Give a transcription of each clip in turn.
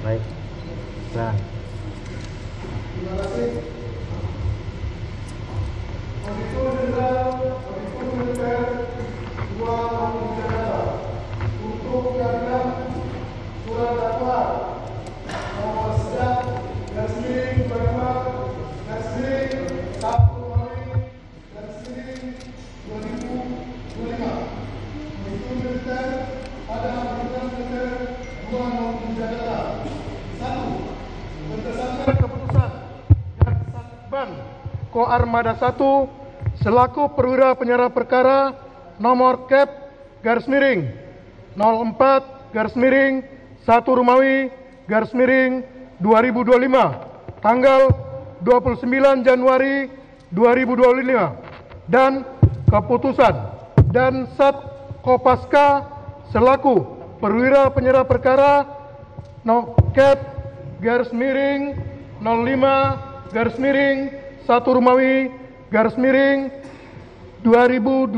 Baik. Nah. Terima kasih. Komite Jenderal Militer 2 Tahun Jakarta untuk mengajukan surat dakwaan nomor sedang garis miring 25 garis miring 1 Romawi garis miring 2025. Komite Militer pada Komite Militer 2 Tahun Jakarta. 1. Berdasarkan keputusan Jaksakban Koarmada 1 selaku perwira penyerah perkara nomor Kep garis miring 04 garis miring 1 Romawi garis miring 2025 tanggal 29 Januari 2025 dan keputusan dan Sat Kopaska selaku perwira penyerah perkara Kep garis miring 05 garis miring 1 Romawi garis miring 2025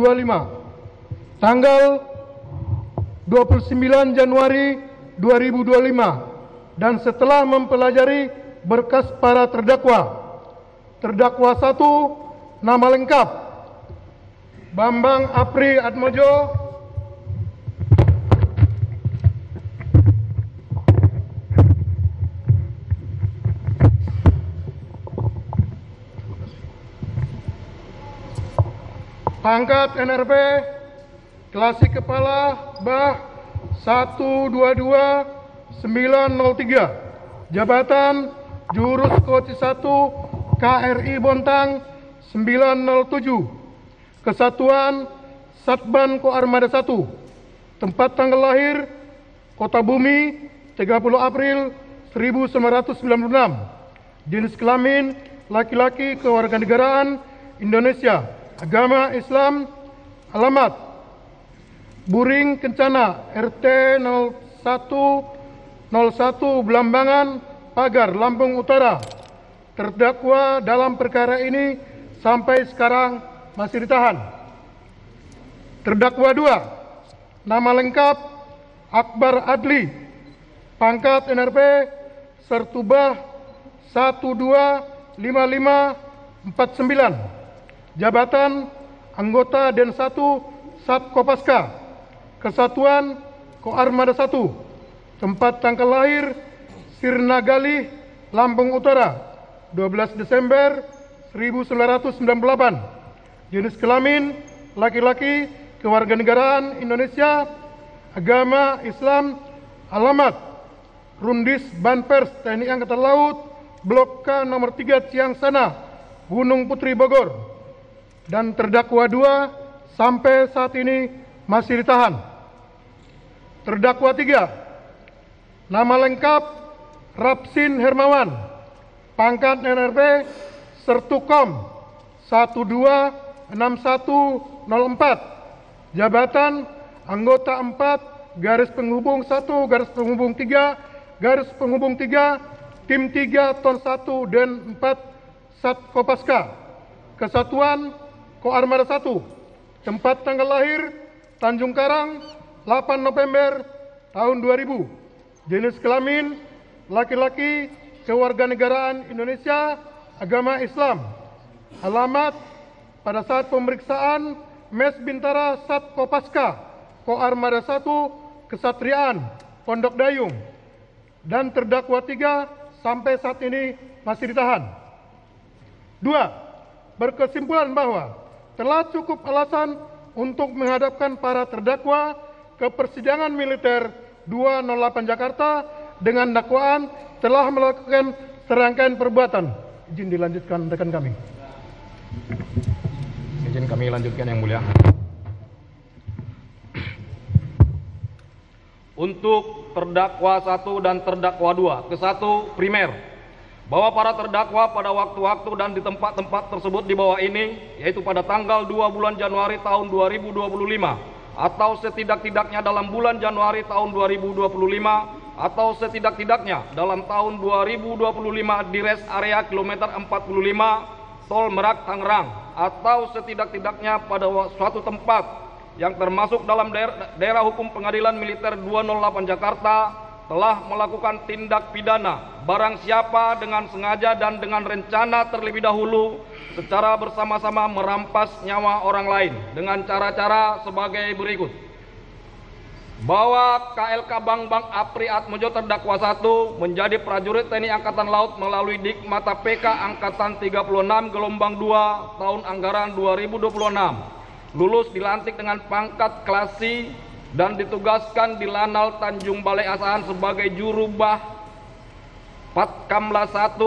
tanggal 29 Januari 2025 dan setelah mempelajari berkas para terdakwa. Terdakwa 1 nama lengkap Bambang Apri Atmojo, pangkat NRP, klasik kepala Bah 122903, jabatan Jurus Koci 1 KRI Bontang 907, kesatuan Satban Koarmada 1, tempat tanggal lahir Kota Bumi 30 April 1996, jenis kelamin laki-laki, kewarganegaraan Indonesia, agama Islam, alamat Buring Kencana, RT 0101 Belambangan, Pagar, Lampung Utara. Terdakwa dalam perkara ini sampai sekarang masih ditahan. Terdakwa 2, nama lengkap Akbar Adli, pangkat NRP Sertubah 125549, jabatan anggota Den 1 Sat Kopaska, kesatuan Koarmada 1, tempat tanggal lahir Sirnagali, Lampung Utara, 12 Desember 1998, jenis kelamin laki-laki, kewarganegaraan Indonesia, agama Islam, alamat Rundis Banpers TNI Angkatan Laut, Blok K nomor 3 Ciangsana, Gunung Putri, Bogor. Dan terdakwa 2 sampai saat ini masih ditahan. Terdakwa 3, nama lengkap Rapsin Hermawan, pangkat NRP Sertukom 126104, jabatan anggota 4 garis penghubung 1 garis penghubung 3 garis penghubung 3 tim 3 ton 1 dan 4 Sat Kopaska, kesatuan Koarmada 1, tempat tanggal lahir Tanjung Karang 8 November tahun 2000, jenis kelamin laki-laki, kewarganegaraan Indonesia, agama Islam, alamat pada saat pemeriksaan Mes Bintara Sat Kopaska, Koarmada 1, Kesatriaan, Pondok Dayung. Dan terdakwa 3 sampai saat ini masih ditahan. 2, berkesimpulan bahwa telah cukup alasan untuk menghadapkan para terdakwa ke persidangan militer 208 Jakarta dengan dakwaan telah melakukan serangkaian perbuatan. Izin dilanjutkan rekan kami. Izin kami lanjutkan yang mulia. Untuk terdakwa 1 dan terdakwa 2, ke-1 primer, bahwa para terdakwa pada waktu-waktu dan di tempat-tempat tersebut di bawah ini, yaitu pada tanggal 2 bulan Januari tahun 2025 atau setidak-tidaknya dalam bulan Januari tahun 2025 atau setidak-tidaknya dalam tahun 2025 di rest area kilometer 45 Tol Merak Tangerang, atau setidak-tidaknya pada suatu tempat yang termasuk dalam daerah hukum Pengadilan Militer 208 Jakarta telah melakukan tindak pidana barang siapa dengan sengaja dan dengan rencana terlebih dahulu secara bersama-sama merampas nyawa orang lain dengan cara-cara sebagai berikut. Bahwa KLK Bang Apri Atmojo terdakwa 1 menjadi prajurit TNI Angkatan Laut melalui Dikmata PK Angkatan 36 gelombang 2 tahun anggaran 2026. Lulus dilantik dengan pangkat klasi dan ditugaskan di Lanal Tanjung Balai Asahan sebagai jurubah Patkamla 1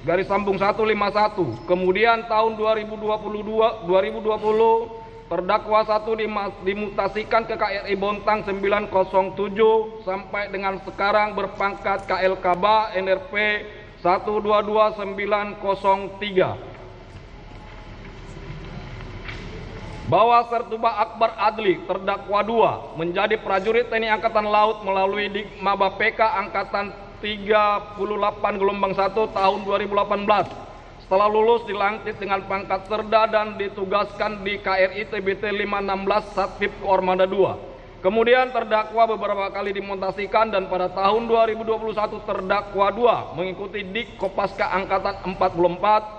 garis sambung 151. Kemudian tahun 2020 terdakwa 1 dimutasikan ke KRI Bontang 907 sampai dengan sekarang berpangkat KLKBA NRP 122903. Bahwa Sertuba Akbar Adli terdakwa 2 menjadi prajurit TNI Angkatan Laut melalui Dikmaba PK Angkatan 38 gelombang 1 tahun 2018. Setelah lulus dilantik dengan pangkat Serda dan ditugaskan di KRI TBT 516 Satpip Koarmada 2. Kemudian terdakwa beberapa kali dimutasikan dan pada tahun 2021 terdakwa 2 mengikuti Dik Kopaska Angkatan 44.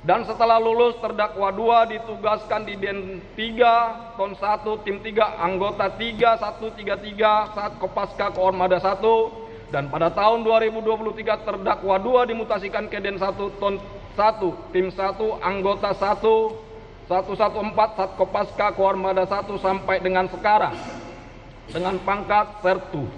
Dan setelah lulus terdakwa 2 ditugaskan di Den 3 Ton 1 Tim 3 anggota 3133 saat Kopaska Koarmada 1. Dan pada tahun 2023 terdakwa 2 dimutasikan ke Den 1 Ton 1 Tim 1 anggota 114 saat Kopaska Koarmada 1 sampai dengan sekarang dengan pangkat Sertu.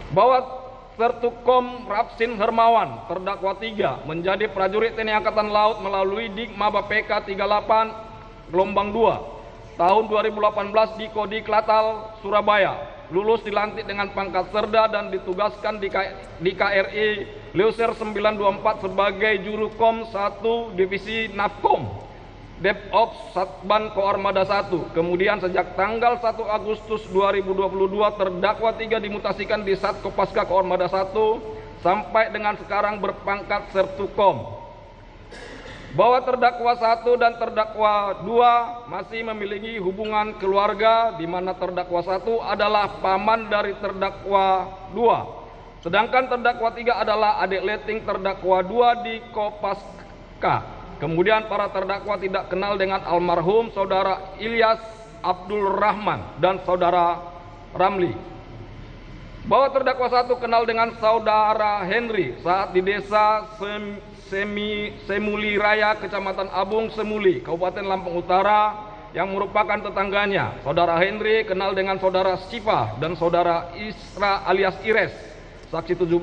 Bahwa Sertukom Rapsin Hermawan terdakwa 3 menjadi prajurit TNI Angkatan Laut melalui Dikmaba PK 38 gelombang 2 tahun 2018 di Kodik Latal Surabaya. Lulus dilantik dengan pangkat Serda dan ditugaskan di KRI Leuser 924 sebagai Jurukom 1 Divisi Nafkom DevOps Satban Koarmada 1. Kemudian sejak tanggal 1 Agustus 2022 terdakwa 3 dimutasikan di Sat Kopaska Koarmada 1 sampai dengan sekarang berpangkat Sertukom. Bahwa terdakwa 1 dan terdakwa 2 masih memiliki hubungan keluarga di mana terdakwa 1 adalah paman dari terdakwa 2. Sedangkan terdakwa 3 adalah adik leting terdakwa 2 di Kopaska. Kemudian para terdakwa tidak kenal dengan almarhum saudara Ilyas Abdul Rahman dan saudara Ramli. Bahwa terdakwa 1 kenal dengan saudara Henry saat di desa Semuli Raya, Kecamatan Abung Semuli, Kabupaten Lampung Utara yang merupakan tetangganya. Saudara Henry kenal dengan saudara Siva dan saudara Isra alias Ires, saksi 17,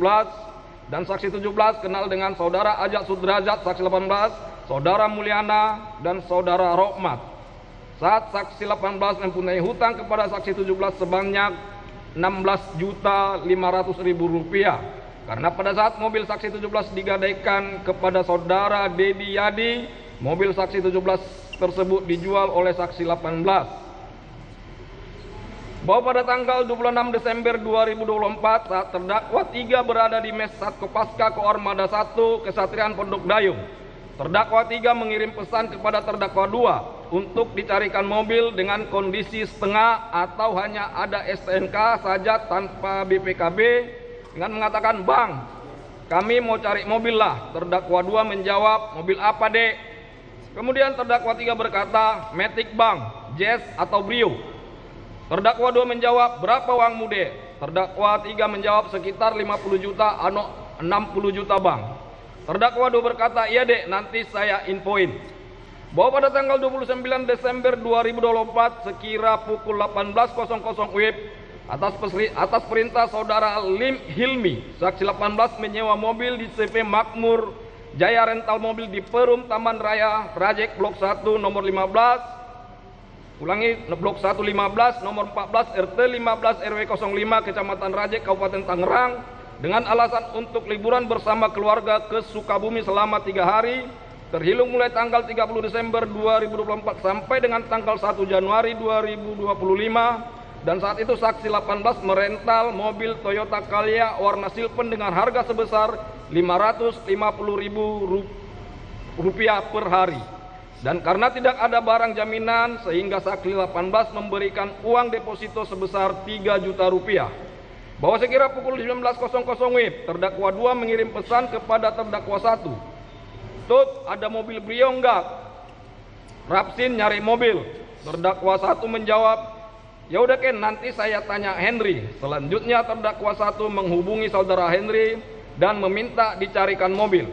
dan saksi 17 kenal dengan saudara Ajak Sudrajat, saksi 18, saudara Mulyana dan saudara Rohmat. Saat saksi 18 mempunyai hutang kepada saksi 17 sebanyak Rp16.500.000 karena pada saat mobil saksi 17 digadaikan kepada saudara Dedi Yadi, mobil saksi 17 tersebut dijual oleh saksi 18. Bahwa pada tanggal 26 Desember 2024 saat terdakwa 3 berada di Mes Sat Kopaska Koarmada 1 Kesatrian Pondok Dayung, terdakwa 3 mengirim pesan kepada terdakwa 2 untuk dicarikan mobil dengan kondisi setengah atau hanya ada STNK saja tanpa BPKB dengan mengatakan, "Bang, kami mau cari mobil lah." Terdakwa 2 menjawab, "Mobil apa, Dek?" Kemudian terdakwa 3 berkata, "Matic, Bang, Jazz atau Brio." Terdakwa 2 menjawab, "Berapa uangmu, Dek?" Terdakwa 3 menjawab, "Sekitar 50 juta, 60 juta, Bang." Terdakwa 2 berkata, "Iya, Dek, nanti saya infoin." Bahwa pada tanggal 29 Desember 2024 sekira pukul 18.00 WIB atas perintah saudara Hilmi, saksi 18 menyewa mobil di CV Makmur Jaya Rental Mobil di Perum Taman Raya Rajek Blok 1 nomor 15, Blok 115 nomor 14 RT 15 RW 05 Kecamatan Rajek Kabupaten Tangerang dengan alasan untuk liburan bersama keluarga ke Sukabumi selama 3 hari terhitung mulai tanggal 30 Desember 2024 sampai dengan tanggal 1 Januari 2025. Dan saat itu saksi 18 merental mobil Toyota Calya warna silpen dengan harga sebesar Rp550.000 per hari. Dan karena tidak ada barang jaminan sehingga saksi 18 memberikan uang deposito sebesar 3 juta rupiah. Bahwa sekira pukul 19.00 WIB, terdakwa 2 mengirim pesan kepada terdakwa 1. Tut, ada mobil Brio enggak? Rapsin nyari mobil. Terdakwa 1 menjawab, ya udah Ken, nanti saya tanya Henry. Selanjutnya terdakwa 1 menghubungi saudara Henry dan meminta dicarikan mobil.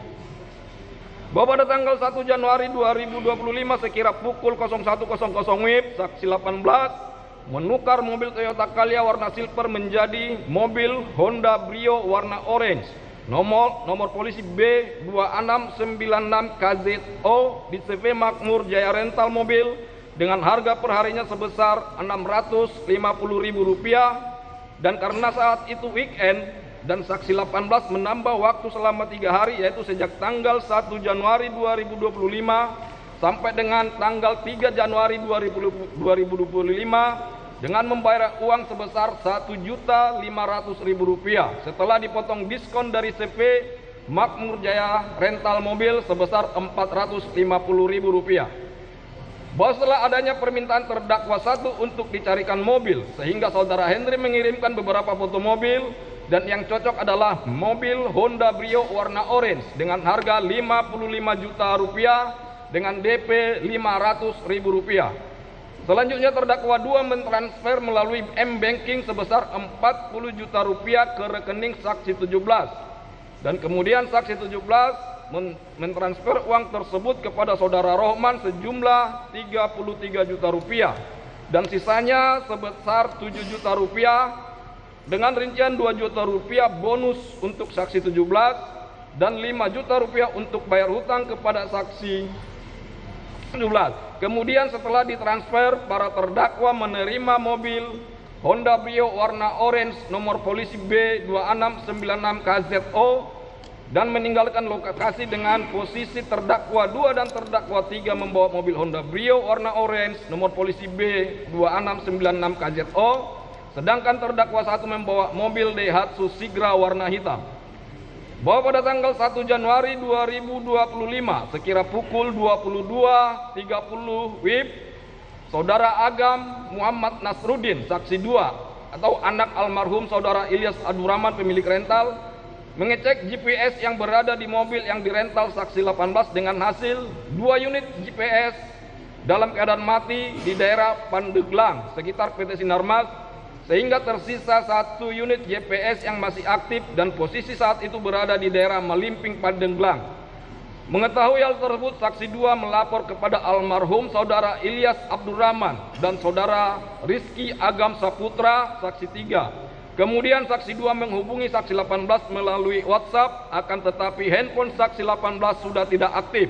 Bahwa pada tanggal 1 Januari 2025 sekira pukul 01.00 WIB, saksi 18 menukar mobil Toyota Calya warna silver menjadi mobil Honda Brio warna orange. Nomor polisi B2696 KZO di CV Makmur Jaya Rental Mobil dengan harga perharinya sebesar Rp650.000. Dan karena saat itu weekend dan saksi 18 menambah waktu selama 3 hari, yaitu sejak tanggal 1 Januari 2025 sampai dengan tanggal 3 Januari 2025 dengan membayar uang sebesar Rp1.500.000 setelah dipotong diskon dari CV Makmur Jaya Rental Mobil sebesar Rp450.000. Bahwa setelah adanya permintaan terdakwa 1 untuk dicarikan mobil, sehingga saudara Henry mengirimkan beberapa foto mobil, dan yang cocok adalah mobil Honda Brio warna orange dengan harga Rp55 juta dengan DP Rp500.000. Selanjutnya terdakwa 2 mentransfer melalui M-Banking sebesar Rp40 juta ke rekening saksi 17. Dan kemudian saksi 17 mentransfer uang tersebut kepada saudara Rohman sejumlah Rp33 juta dan sisanya sebesar Rp7 juta dengan rincian Rp2 juta bonus untuk saksi 17 dan Rp5 juta untuk bayar hutang kepada saksi 17. Kemudian setelah ditransfer, para terdakwa menerima mobil Honda Brio warna orange nomor polisi B2696 KZO dan meninggalkan lokasi dengan posisi terdakwa 2 dan terdakwa 3 membawa mobil Honda Brio warna orange nomor polisi B2696 KZO, sedangkan terdakwa 1 membawa mobil Daihatsu Sigra warna hitam. Bahwa pada tanggal 1 Januari 2025 sekira pukul 22.30 WIB, saudara Agam Muhammad Nasruddin saksi 2 atau anak almarhum saudara Ilyas Abdurrahman pemilik rental mengecek GPS yang berada di mobil yang dirental saksi 18 dengan hasil 2 unit GPS dalam keadaan mati di daerah Pandeglang sekitar PT Sinarmas, sehingga tersisa 1 unit GPS yang masih aktif dan posisi saat itu berada di daerah Malimping, Pandeglang. Mengetahui hal tersebut, saksi 2 melapor kepada almarhum saudara Ilyas Abdurrahman dan saudara Rizky Agam Saputra, saksi 3. Kemudian saksi 2 menghubungi saksi 18 melalui WhatsApp, akan tetapi handphone saksi 18 sudah tidak aktif.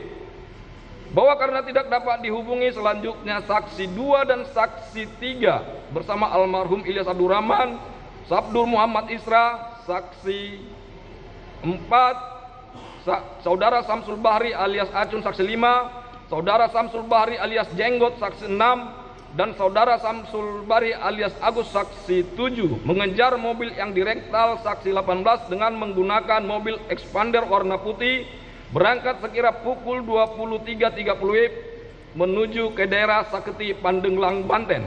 Bahwa karena tidak dapat dihubungi, selanjutnya saksi 2 dan saksi 3 bersama almarhum Ilyas Abdurrahman, Sabdur Muhammad Isra, saksi 4, saudara Samsul Bahri alias Acun, saksi 5, saudara Samsul Bahri alias Jenggot, saksi 6, dan saudara Samsul Bahri alias Agus, saksi 7 mengejar mobil yang dirental saksi 18 dengan menggunakan mobil expander warna putih berangkat sekira pukul 23.30 WIB menuju ke daerah Saketi, Pandeglang, Banten.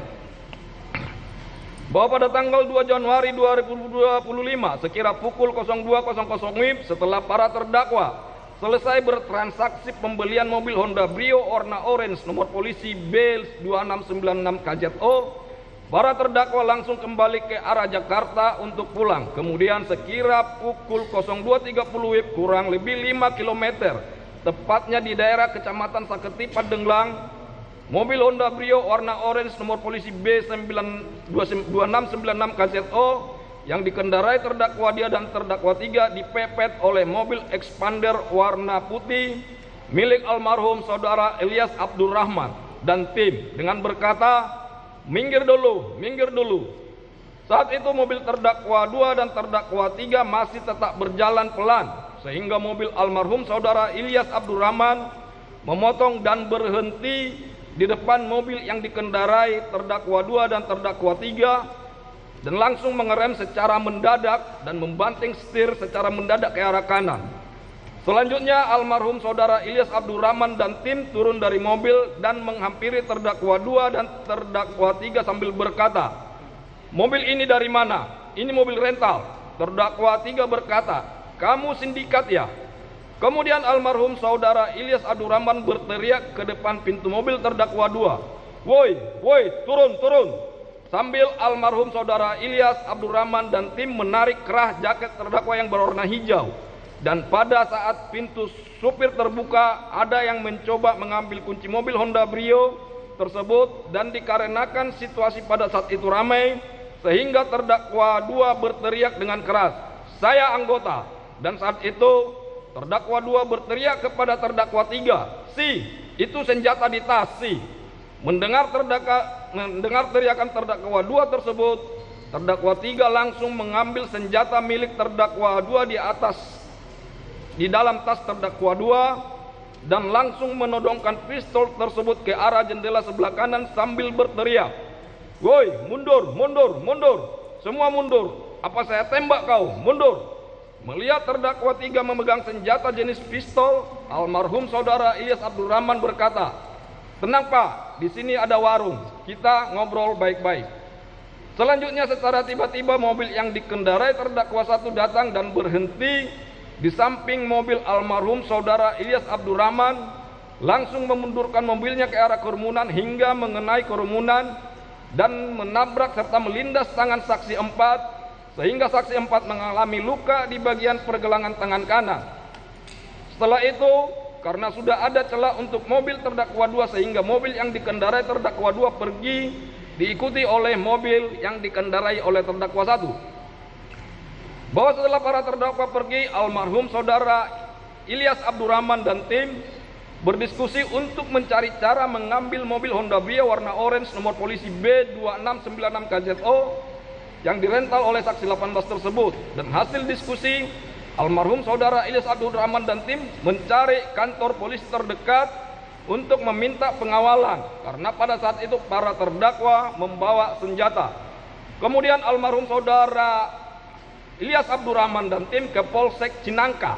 Bahwa pada tanggal 2 Januari 2025 sekira pukul 02.00 WIB setelah para terdakwa selesai bertransaksi pembelian mobil Honda Brio warna orange nomor polisi B2696 KZO, para terdakwa langsung kembali ke arah Jakarta untuk pulang. Kemudian sekira pukul 02.30 WIB kurang lebih 5 km, tepatnya di daerah Kecamatan Saketi, Pandeglang, mobil Honda Brio warna orange nomor polisi B2696 KZO yang dikendarai terdakwa 2 dan terdakwa 3 dipepet oleh mobil expander warna putih milik almarhum saudara Ilyas Abdurrahman dan tim dengan berkata, minggir dulu, minggir dulu. Saat itu mobil terdakwa 2 dan terdakwa 3 masih tetap berjalan pelan, sehingga mobil almarhum saudara Ilyas Abdurrahman memotong dan berhenti di depan mobil yang dikendarai terdakwa 2 dan terdakwa 3 dan langsung mengerem secara mendadak dan membanting setir secara mendadak ke arah kanan. Selanjutnya almarhum saudara Ilyas Abdurrahman dan tim turun dari mobil dan menghampiri terdakwa 2 dan terdakwa 3 sambil berkata, "Mobil ini dari mana? Ini mobil rental." Terdakwa 3 berkata, "Kamu sindikat ya?" Kemudian almarhum saudara Ilyas Abdurrahman berteriak ke depan pintu mobil terdakwa 2, "Woi, woi, turun, turun." Sambil almarhum saudara Ilyas Abdurrahman dan tim menarik kerah jaket terdakwa yang berwarna hijau. Dan pada saat pintu supir terbuka, ada yang mencoba mengambil kunci mobil Honda Brio tersebut, dan dikarenakan situasi pada saat itu ramai, sehingga terdakwa 2 berteriak dengan keras, "Saya anggota." Dan saat itu terdakwa 2 berteriak kepada terdakwa 3, "Si, itu senjata di tas, si." Mendengar teriakan terdakwa 2 tersebut, terdakwa 3 langsung mengambil senjata milik terdakwa 2 di dalam tas terdakwa 2 dan langsung menodongkan pistol tersebut ke arah jendela sebelah kanan sambil berteriak, "Woi, mundur, mundur, mundur, semua mundur, apa saya tembak kau, mundur." Melihat terdakwa 3 memegang senjata jenis pistol, almarhum saudara Ilyas Abdurrahman berkata, "Tenang Pak, di sini ada warung, kita ngobrol baik-baik." Selanjutnya secara tiba-tiba mobil yang dikendarai terdakwa 1 datang dan berhenti di samping mobil almarhum saudara Ilyas Abdurrahman, langsung memundurkan mobilnya ke arah kerumunan hingga mengenai kerumunan dan menabrak serta melindas tangan saksi 4, sehingga saksi 4 mengalami luka di bagian pergelangan tangan kanan. Setelah itu, karena sudah ada celah untuk mobil terdakwa 2 sehingga mobil yang dikendarai terdakwa 2 pergi diikuti oleh mobil yang dikendarai oleh terdakwa 1. Bahwa setelah para terdakwa pergi, almarhum saudara Ilyas Abdurrahman dan tim berdiskusi untuk mencari cara mengambil mobil Honda Brio warna orange nomor polisi B2696 KZO yang dirental oleh saksi 18 tersebut. Dan hasil diskusi, almarhum saudara Ilyas Abdurrahman dan tim mencari kantor polisi terdekat untuk meminta pengawalan karena pada saat itu para terdakwa membawa senjata. Kemudian almarhum saudara Ilyas Abdurrahman dan tim ke Polsek Cinangka.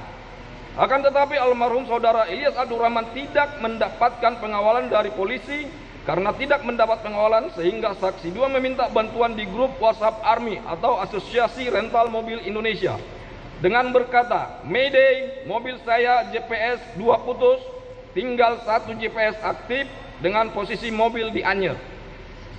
Akan tetapi almarhum saudara Ilyas Abdurrahman tidak mendapatkan pengawalan dari polisi. Karena tidak mendapat pengawalan, sehingga saksi 2 meminta bantuan di grup WhatsApp Army atau Asosiasi Rental Mobil Indonesia dengan berkata, "Mayday, mobil saya GPS 2 putus, tinggal 1 GPS aktif dengan posisi mobil di Anyer."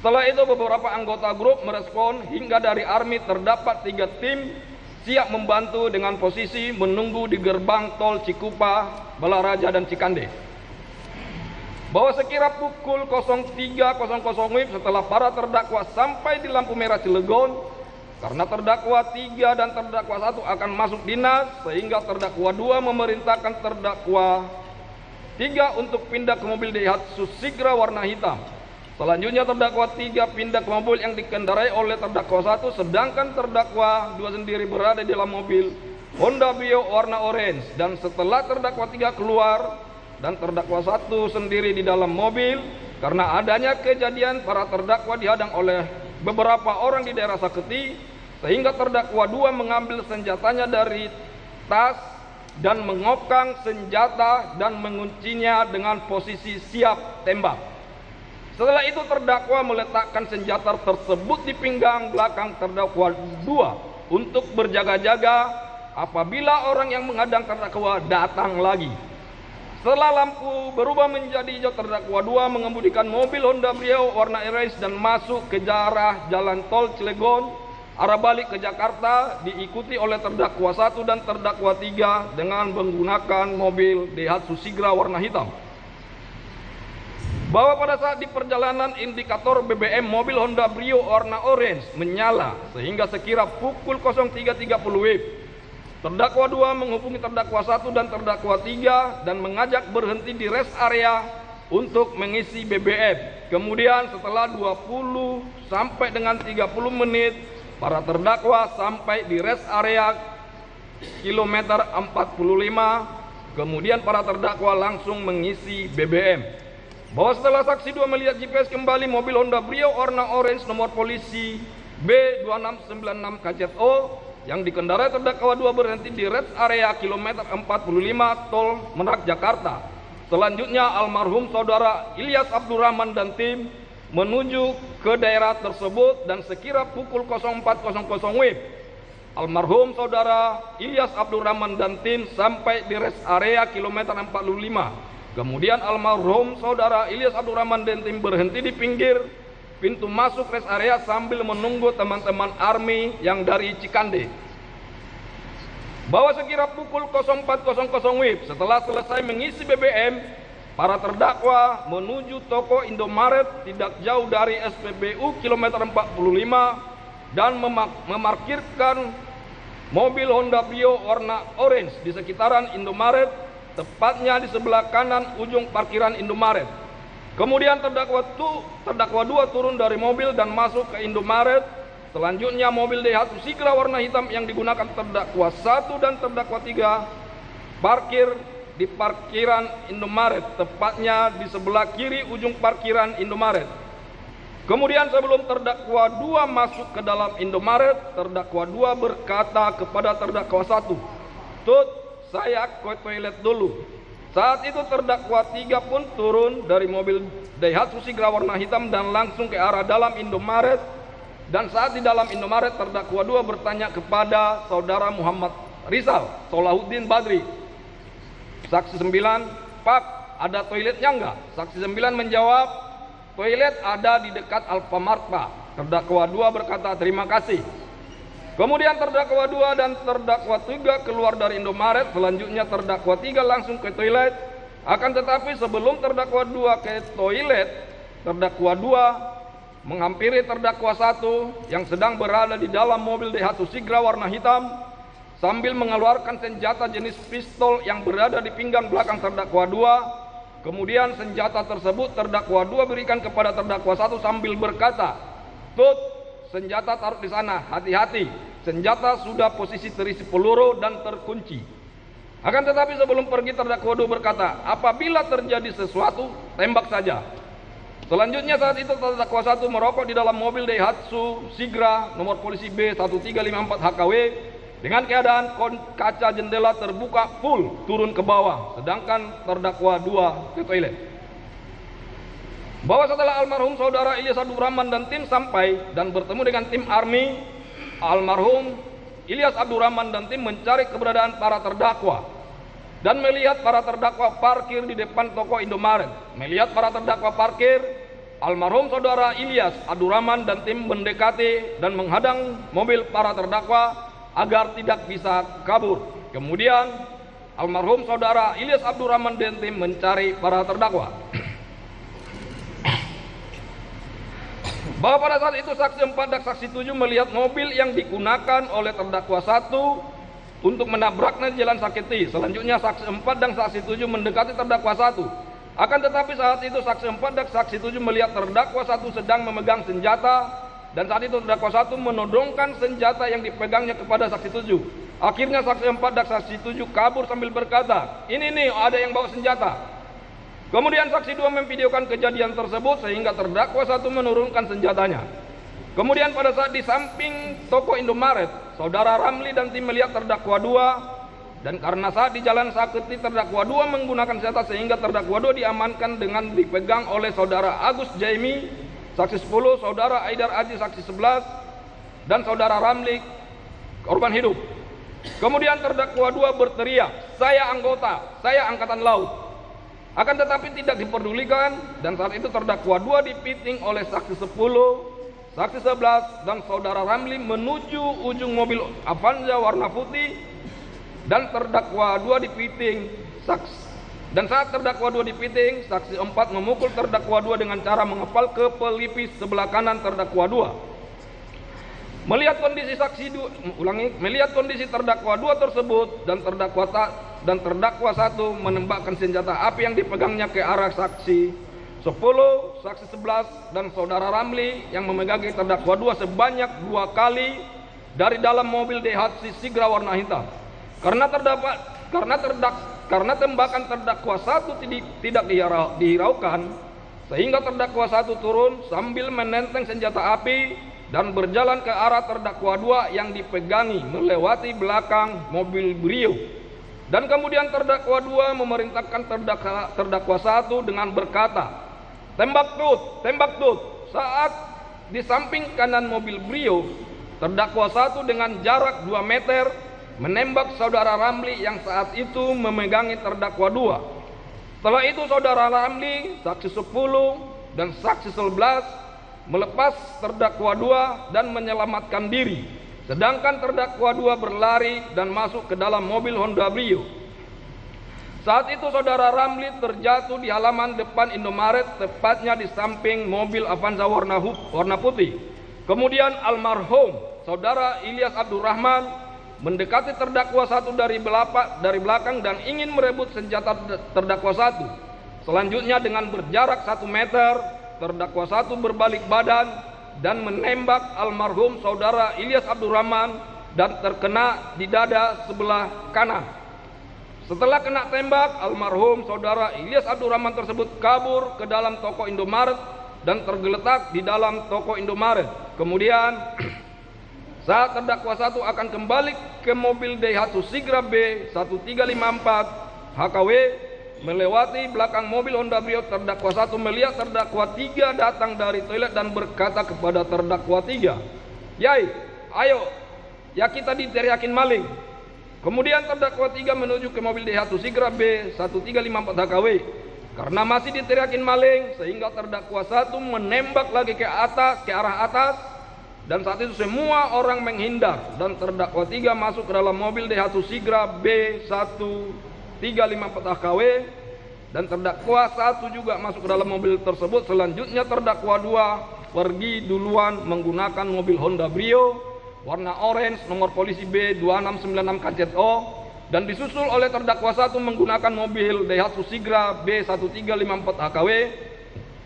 Setelah itu beberapa anggota grup merespon hingga dari Army terdapat 3 tim siap membantu dengan posisi menunggu di gerbang tol Cikupa, Balaraja dan Cikande. Bahwa sekira pukul 03.00 WIB setelah para terdakwa sampai di lampu merah Cilegon, karena terdakwa 3 dan terdakwa 1 akan masuk dinas, sehingga terdakwa 2 memerintahkan terdakwa 3 untuk pindah ke mobil Daihatsu Sigra warna hitam. Selanjutnya terdakwa 3 pindah ke mobil yang dikendarai oleh terdakwa 1, sedangkan terdakwa 2 sendiri berada di dalam mobil Honda Brio warna orange. Dan setelah terdakwa 3 keluar dan terdakwa 1 sendiri di dalam mobil, karena adanya kejadian para terdakwa dihadang oleh beberapa orang di daerah Saketi, sehingga terdakwa 2 mengambil senjatanya dari tas dan mengokang senjata dan menguncinya dengan posisi siap tembak. Setelah itu terdakwa meletakkan senjata tersebut di pinggang belakang terdakwa 2 untuk berjaga-jaga apabila orang yang menghadang terdakwa datang lagi. Setelah lampu berubah menjadi hijau, terdakwa 2 mengemudikan mobil Honda Brio warna orange dan masuk ke arah jalan tol Cilegon arah balik ke Jakarta, diikuti oleh terdakwa 1 dan terdakwa 3 dengan menggunakan mobil Daihatsu Sigra warna hitam. Bahwa pada saat di perjalanan indikator BBM mobil Honda Brio warna orange menyala, sehingga sekira pukul 03.30 WIB terdakwa 2 menghubungi terdakwa 1 dan terdakwa 3 dan mengajak berhenti di rest area untuk mengisi BBM. Kemudian setelah 20 sampai dengan 30 menit para terdakwa sampai di rest area kilometer 45. Kemudian para terdakwa langsung mengisi BBM. Bahwa setelah saksi 2 melihat GPS kembali mobil Honda Brio warna orange nomor polisi B2696 KZO yang dikendarai terdakwa 2 berhenti di rest area kilometer 45 Tol Merak Jakarta. Selanjutnya almarhum saudara Ilyas Abdurrahman dan tim menuju ke daerah tersebut dan sekira pukul 04.00 WIB almarhum saudara Ilyas Abdurrahman dan tim sampai di rest area kilometer 45. Kemudian almarhum saudara Ilyas Abdurrahman dan tim berhenti di pinggir pintu masuk rest area sambil menunggu teman-teman ARMY yang dari Cikande. Bahwa sekira pukul 04.00 WIB setelah selesai mengisi BBM, para terdakwa menuju toko Indomaret tidak jauh dari SPBU kilometer 45 dan memarkirkan mobil Honda Brio warna orange di sekitaran Indomaret, tepatnya di sebelah kanan ujung parkiran Indomaret. Kemudian terdakwa 2 turun dari mobil dan masuk ke Indomaret. Selanjutnya mobil Daihatsu Sigra warna hitam yang digunakan terdakwa 1 dan terdakwa 3 parkir di parkiran Indomaret, tepatnya di sebelah kiri ujung parkiran Indomaret. Kemudian sebelum terdakwa 2 masuk ke dalam Indomaret, terdakwa 2 berkata kepada terdakwa 1, "Tut, saya ke toilet dulu." Saat itu terdakwa 3 pun turun dari mobil Daihatsu Sigra warna hitam dan langsung ke arah dalam Indomaret. Dan saat di dalam Indomaret, terdakwa 2 bertanya kepada saudara Muhammad Rizal Solahuddin Badri. Saksi 9, "Pak, ada toiletnya enggak?" Saksi 9 menjawab, "Toilet ada di dekat Alfamart, Pak." Terdakwa 2 berkata, "Terima kasih." Kemudian terdakwa 2 dan terdakwa 3 keluar dari Indomaret. Selanjutnya terdakwa 3 langsung ke toilet. Akan tetapi sebelum terdakwa 2 ke toilet, terdakwa 2 menghampiri terdakwa 1 yang sedang berada di dalam mobil Daihatsu Sigra warna hitam sambil mengeluarkan senjata jenis pistol yang berada di pinggang belakang terdakwa 2. Kemudian senjata tersebut terdakwa 2 berikan kepada terdakwa 1 sambil berkata, "Tut, senjata taruh di sana, hati-hati. Senjata sudah posisi terisi peluru dan terkunci." Akan tetapi sebelum pergi terdakwa 2 berkata, "Apabila terjadi sesuatu, tembak saja." Selanjutnya saat itu terdakwa 1 merokok di dalam mobil Daihatsu Sigra nomor polisi B1354 HKW dengan keadaan kaca jendela terbuka full turun ke bawah, sedangkan terdakwa 2 ke toilet. Bahwa setelah almarhum saudara Ilyas Abdurrahman dan tim sampai dan bertemu dengan tim ARMY, almarhum Ilyas Abdurrahman dan tim mencari keberadaan para terdakwa dan melihat para terdakwa parkir di depan toko Indomaret. Melihat para terdakwa parkir, almarhum saudara Ilyas Abdurrahman dan tim mendekati dan menghadang mobil para terdakwa agar tidak bisa kabur. Kemudian almarhum saudara Ilyas Abdurrahman dan tim mencari para terdakwa. Bahwa pada saat itu saksi 4 dan saksi 7 melihat mobil yang digunakan oleh terdakwa 1 untuk menabraknya di Jalan Saketi. Selanjutnya saksi 4 dan saksi 7 mendekati terdakwa 1. Akan tetapi saat itu saksi 4 dan saksi 7 melihat terdakwa 1 sedang memegang senjata, dan saat itu terdakwa 1 menodongkan senjata yang dipegangnya kepada saksi 7. Akhirnya saksi 4 dan saksi 7 kabur sambil berkata, "Ini nih, ada yang bawa senjata." Kemudian saksi 2 memvideokan kejadian tersebut sehingga terdakwa 1 menurunkan senjatanya. Kemudian pada saat di samping toko Indomaret, saudara Ramli dan tim melihat terdakwa 2, dan karena saat di Jalan Saketi terdakwa 2 menggunakan senjata sehingga terdakwa 2 diamankan dengan dipegang oleh saudara Agus Jaimi, saksi 10, saudara Aidar Aji, saksi 11, dan saudara Ramli, korban hidup. Kemudian terdakwa 2 berteriak, "Saya anggota, saya angkatan laut." Akan tetapi tidak diperdulikan, dan saat itu terdakwa 2 dipiting oleh saksi 10, saksi 11, dan saudara Ramli menuju ujung mobil Avanza warna putih, dan terdakwa 2 dipiting. Dan saat terdakwa 2 dipiting, saksi 4 memukul terdakwa 2 dengan cara mengepal ke pelipis sebelah kanan terdakwa 2. Melihat kondisi terdakwa 2 tersebut dan terdakwa 1 menembakkan senjata api yang dipegangnya ke arah saksi 10, saksi 11, dan saudara Ramli yang memegangi terdakwa 2 sebanyak 2 kali dari dalam mobil Daihatsu Sigra warna hitam. Karena tembakan terdakwa 1 tidak dihiraukan, sehingga terdakwa 1 turun sambil menenteng senjata api dan berjalan ke arah terdakwa 2 yang dipegangi melewati belakang mobil Brio. Dan kemudian terdakwa 2 memerintahkan terdakwa 1 dengan berkata, "Tembak tut, tembak tut." Saat di samping kanan mobil Brio, terdakwa 1 dengan jarak 2 meter menembak saudara Ramli yang saat itu memegangi terdakwa 2. Setelah itu saudara Ramli, saksi 10 dan saksi 11 melepas terdakwa 2 dan menyelamatkan diri, sedangkan terdakwa 2 berlari dan masuk ke dalam mobil Honda Brio. Saat itu saudara Ramli terjatuh di halaman depan Indomaret, tepatnya di samping mobil Avanza warna putih. Kemudian almarhum saudara Ilyas Abdurrahman mendekati terdakwa 1 dari belakang dan ingin merebut senjata terdakwa 1. Selanjutnya dengan berjarak 1 meter, terdakwa 1 berbalik badan dan menembak almarhum saudara Ilyas Abdurrahman dan terkena di dada sebelah kanan. Setelah kena tembak, almarhum saudara Ilyas Abdurrahman tersebut kabur ke dalam toko Indomaret dan tergeletak di dalam toko Indomaret. Kemudian saat terdakwa 1 akan kembali ke mobil Daihatsu Sigra B 1354 HKW melewati belakang mobil Honda Brio, terdakwa 1 melihat terdakwa 3 datang dari toilet dan berkata kepada terdakwa 3, "Yai, ayo, ya kita diteriakin maling." Kemudian terdakwa 3 menuju ke mobil Daihatsu Sigra B 1354 HKW. Karena masih diteriakin maling, sehingga terdakwa 1 menembak lagi ke arah atas, dan saat itu semua orang menghindar dan terdakwa 3 masuk ke dalam mobil Daihatsu Sigra B 1354 HKW dan terdakwa 1 juga masuk ke dalam mobil tersebut. Selanjutnya terdakwa 2 pergi duluan menggunakan mobil Honda Brio warna orange nomor polisi B2696 KZO dan disusul oleh terdakwa 1 menggunakan mobil Daihatsu Sigra B1354 HKW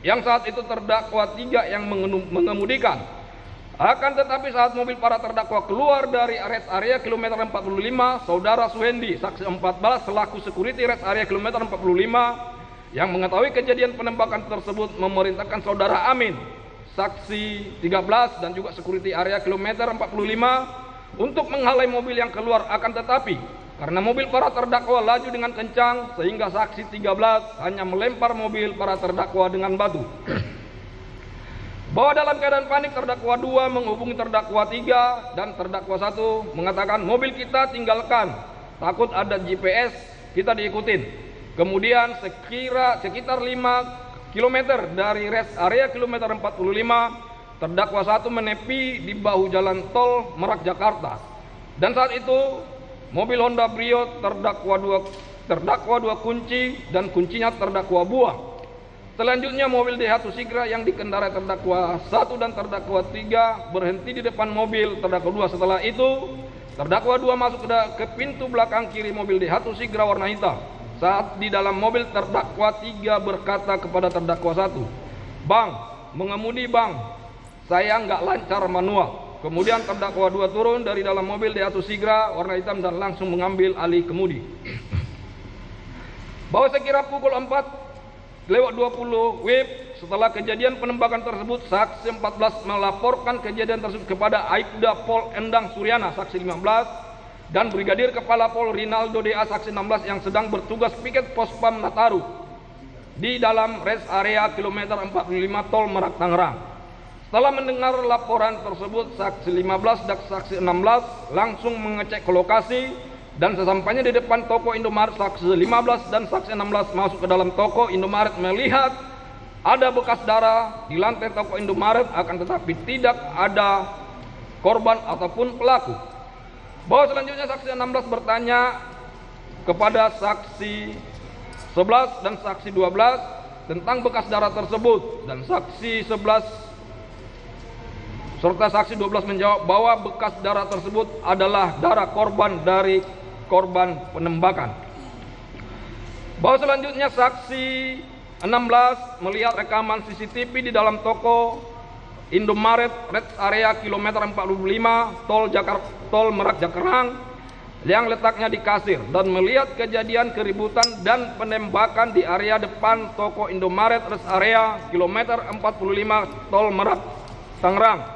yang saat itu terdakwa 3 yang mengemudikan. Akan tetapi saat mobil para terdakwa keluar dari rest area kilometer 45, saudara Suhendi, saksi 14 selaku security rest area kilometer 45 yang mengetahui kejadian penembakan tersebut memerintahkan saudara Amin, saksi 13 dan juga security area kilometer 45 untuk menghalai mobil yang keluar. Akan tetapi karena mobil para terdakwa laju dengan kencang sehingga saksi 13 hanya melempar mobil para terdakwa dengan batu. Bahwa dalam keadaan panik terdakwa 2 menghubungi terdakwa 3 dan terdakwa 1 mengatakan, "Mobil kita tinggalkan, takut ada GPS kita diikutin." Kemudian sekitar 5 km dari rest area kilometer 45, terdakwa 1 menepi di bahu jalan tol Merak Jakarta. Dan saat itu mobil Honda Brio terdakwa 2 kunci dan kuncinya terdakwa buang. Selanjutnya mobil Daihatsu Sigra yang dikendarai terdakwa 1 dan terdakwa 3 berhenti di depan mobil terdakwa 2. Setelah itu terdakwa 2 masuk ke pintu belakang kiri mobil Daihatsu Sigra warna hitam. Saat di dalam mobil terdakwa 3 berkata kepada terdakwa 1, "Bang, mengemudi bang, saya nggak lancar manual." Kemudian terdakwa 2 turun dari dalam mobil Daihatsu Sigra warna hitam dan langsung mengambil alih kemudi. Bahwa sekira pukul 4:20 WIB setelah kejadian penembakan tersebut, saksi 14 melaporkan kejadian tersebut kepada Aibda Pol Endang Suryana, saksi 15, dan Brigadir Kepala Pol Rinaldo DA, saksi 16 yang sedang bertugas piket Pospam Nataru di dalam rest area kilometer 45 tol Merak Tangerang. Setelah mendengar laporan tersebut, saksi 15 dan saksi 16 langsung mengecek ke lokasi dan sesampainya di depan toko Indomaret, saksi 15 dan saksi 16 masuk ke dalam toko Indomaret melihat ada bekas darah di lantai toko Indomaret, akan tetapi tidak ada korban ataupun pelaku. Bahwa selanjutnya saksi 16 bertanya kepada saksi 11 dan saksi 12 tentang bekas darah tersebut, dan saksi 11 serta saksi 12 menjawab bahwa bekas darah tersebut adalah darah korban dari korban penembakan. Bahwa selanjutnya saksi 16 melihat rekaman CCTV di dalam toko Indomaret rest area kilometer 45 tol Merak Jakarta yang letaknya di kasir dan melihat kejadian keributan dan penembakan di area depan toko Indomaret rest area kilometer 45 tol Merak Tangerang.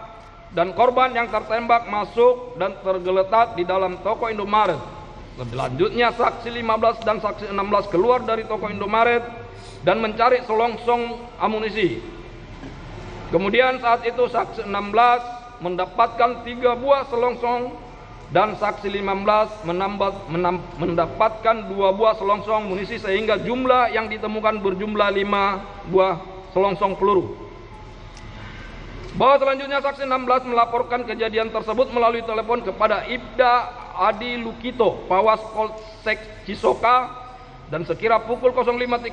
dan korban yang tertembak masuk dan tergeletak di dalam toko Indomaret. Selanjutnya saksi 15 dan saksi 16 keluar dari toko Indomaret dan mencari selongsong amunisi. Kemudian saat itu saksi 16 mendapatkan 3 buah selongsong dan saksi 15 mendapatkan 2 buah selongsong amunisi, sehingga jumlah yang ditemukan berjumlah 5 buah selongsong peluru. Bahwa selanjutnya saksi 16 melaporkan kejadian tersebut melalui telepon kepada Ibda Adi Lukito, Pawas Polsek Cisoka, dan sekira pukul 05.30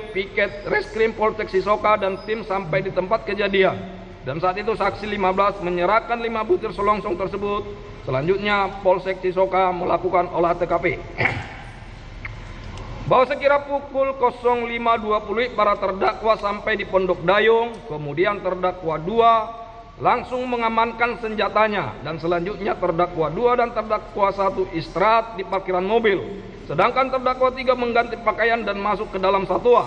piket Reskrim Polsek Cisoka dan tim sampai di tempat kejadian. Dan saat itu saksi 15 menyerahkan 5 butir selongsong tersebut. Selanjutnya Polsek Cisoka melakukan olah TKP. Bahwa sekira pukul 05.20 para terdakwa sampai di Pondok Dayung, kemudian terdakwa 2 langsung mengamankan senjatanya, dan selanjutnya terdakwa 2 dan terdakwa 1 istirahat di parkiran mobil, sedangkan terdakwa 3 mengganti pakaian dan masuk ke dalam satuan.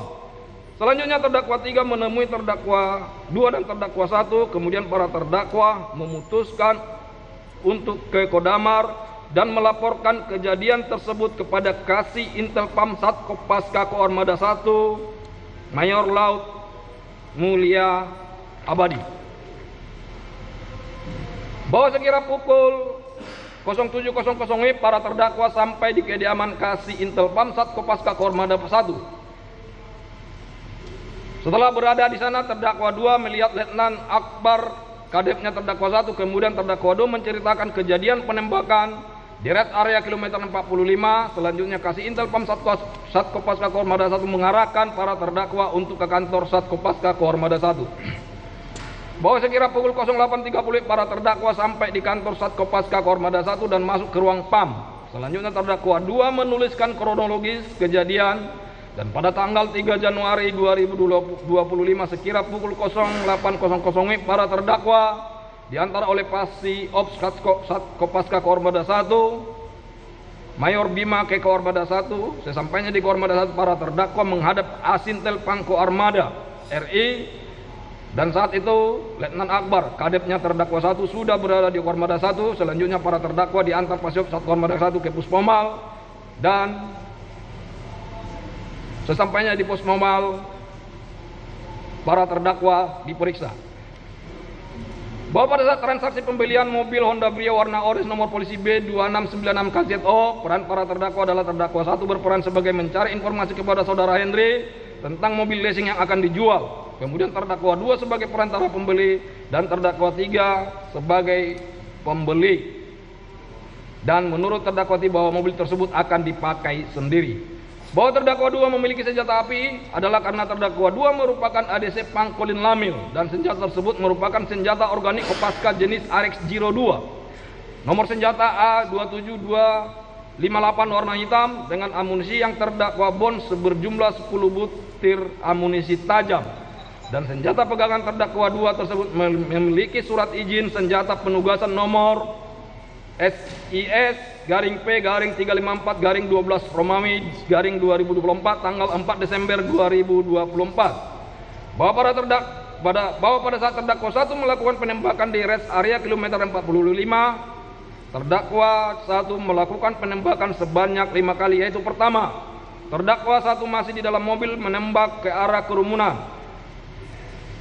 Selanjutnya terdakwa 3 menemui terdakwa 2 dan terdakwa 1, kemudian para terdakwa memutuskan untuk ke Kodamar dan melaporkan kejadian tersebut kepada Kasih Intelpam Satkopaska Koarmada 1 Mayor Laut Mulia Abadi. Bahwa sekira pukul 07.00 para terdakwa sampai di kediaman Kasih Intelpam Satkopaska Koarmada 1. Setelah berada di sana, terdakwa 2 melihat Letnan Akbar, kadepnya terdakwa 1, kemudian terdakwa 2 menceritakan kejadian penembakan di rest area kilometer 45. Selanjutnya Kasih Intelpam Satkopaska Koarmada 1 mengarahkan para terdakwa untuk ke kantor Satkopaska Koarmada 1. Bahwa sekira pukul 08.30 para terdakwa sampai di kantor Satkopaska Koarmada 1 dan masuk ke ruang PAM. Selanjutnya terdakwa 2 menuliskan kronologis kejadian, dan pada tanggal 3 Januari 2025 sekira pukul 08.00 para terdakwa diantar oleh Pasi Ops Satkopaska Koarmada 1 Mayor Bima ke Koarmada 1. Sesampainya di Koarmada 1, para terdakwa menghadap Asintelpam Koarmada RI. Dan saat itu Letnan Akbar, kadepnya terdakwa 1, sudah berada di Koarmada 1. Selanjutnya para terdakwa diantar Pasiop Sat Koarmada 1 ke Pusmomal, dan sesampainya di Pusmomal para terdakwa diperiksa. Bahwa pada saat transaksi pembelian mobil Honda Brio warna orange nomor polisi B2696 KZO, peran para terdakwa adalah terdakwa 1 berperan sebagai mencari informasi kepada saudara Henry tentang mobil leasing yang akan dijual. Kemudian terdakwa 2 sebagai perantara pembeli dan terdakwa 3 sebagai pembeli. Dan menurut terdakwa 3 bahwa mobil tersebut akan dipakai sendiri. Bahwa terdakwa 2 memiliki senjata api adalah karena terdakwa 2 merupakan ADC Pangkolin Lamil, dan senjata tersebut merupakan senjata organik Kopaska jenis Arex Giro 2. Nomor senjata A27258 warna hitam dengan amunisi yang terdakwa bon seberjumlah 10 butir amunisi tajam. Dan senjata pegangan terdakwa 2 tersebut memiliki surat izin senjata penugasan nomor SIS-P-354-12 Romawi 2024 tanggal 4 Desember 2024. Bahwa pada saat terdakwa 1 melakukan penembakan di rest area kilometer 45, terdakwa 1 melakukan penembakan sebanyak 5 kali, yaitu pertama, terdakwa 1 masih di dalam mobil menembak ke arah kerumunan.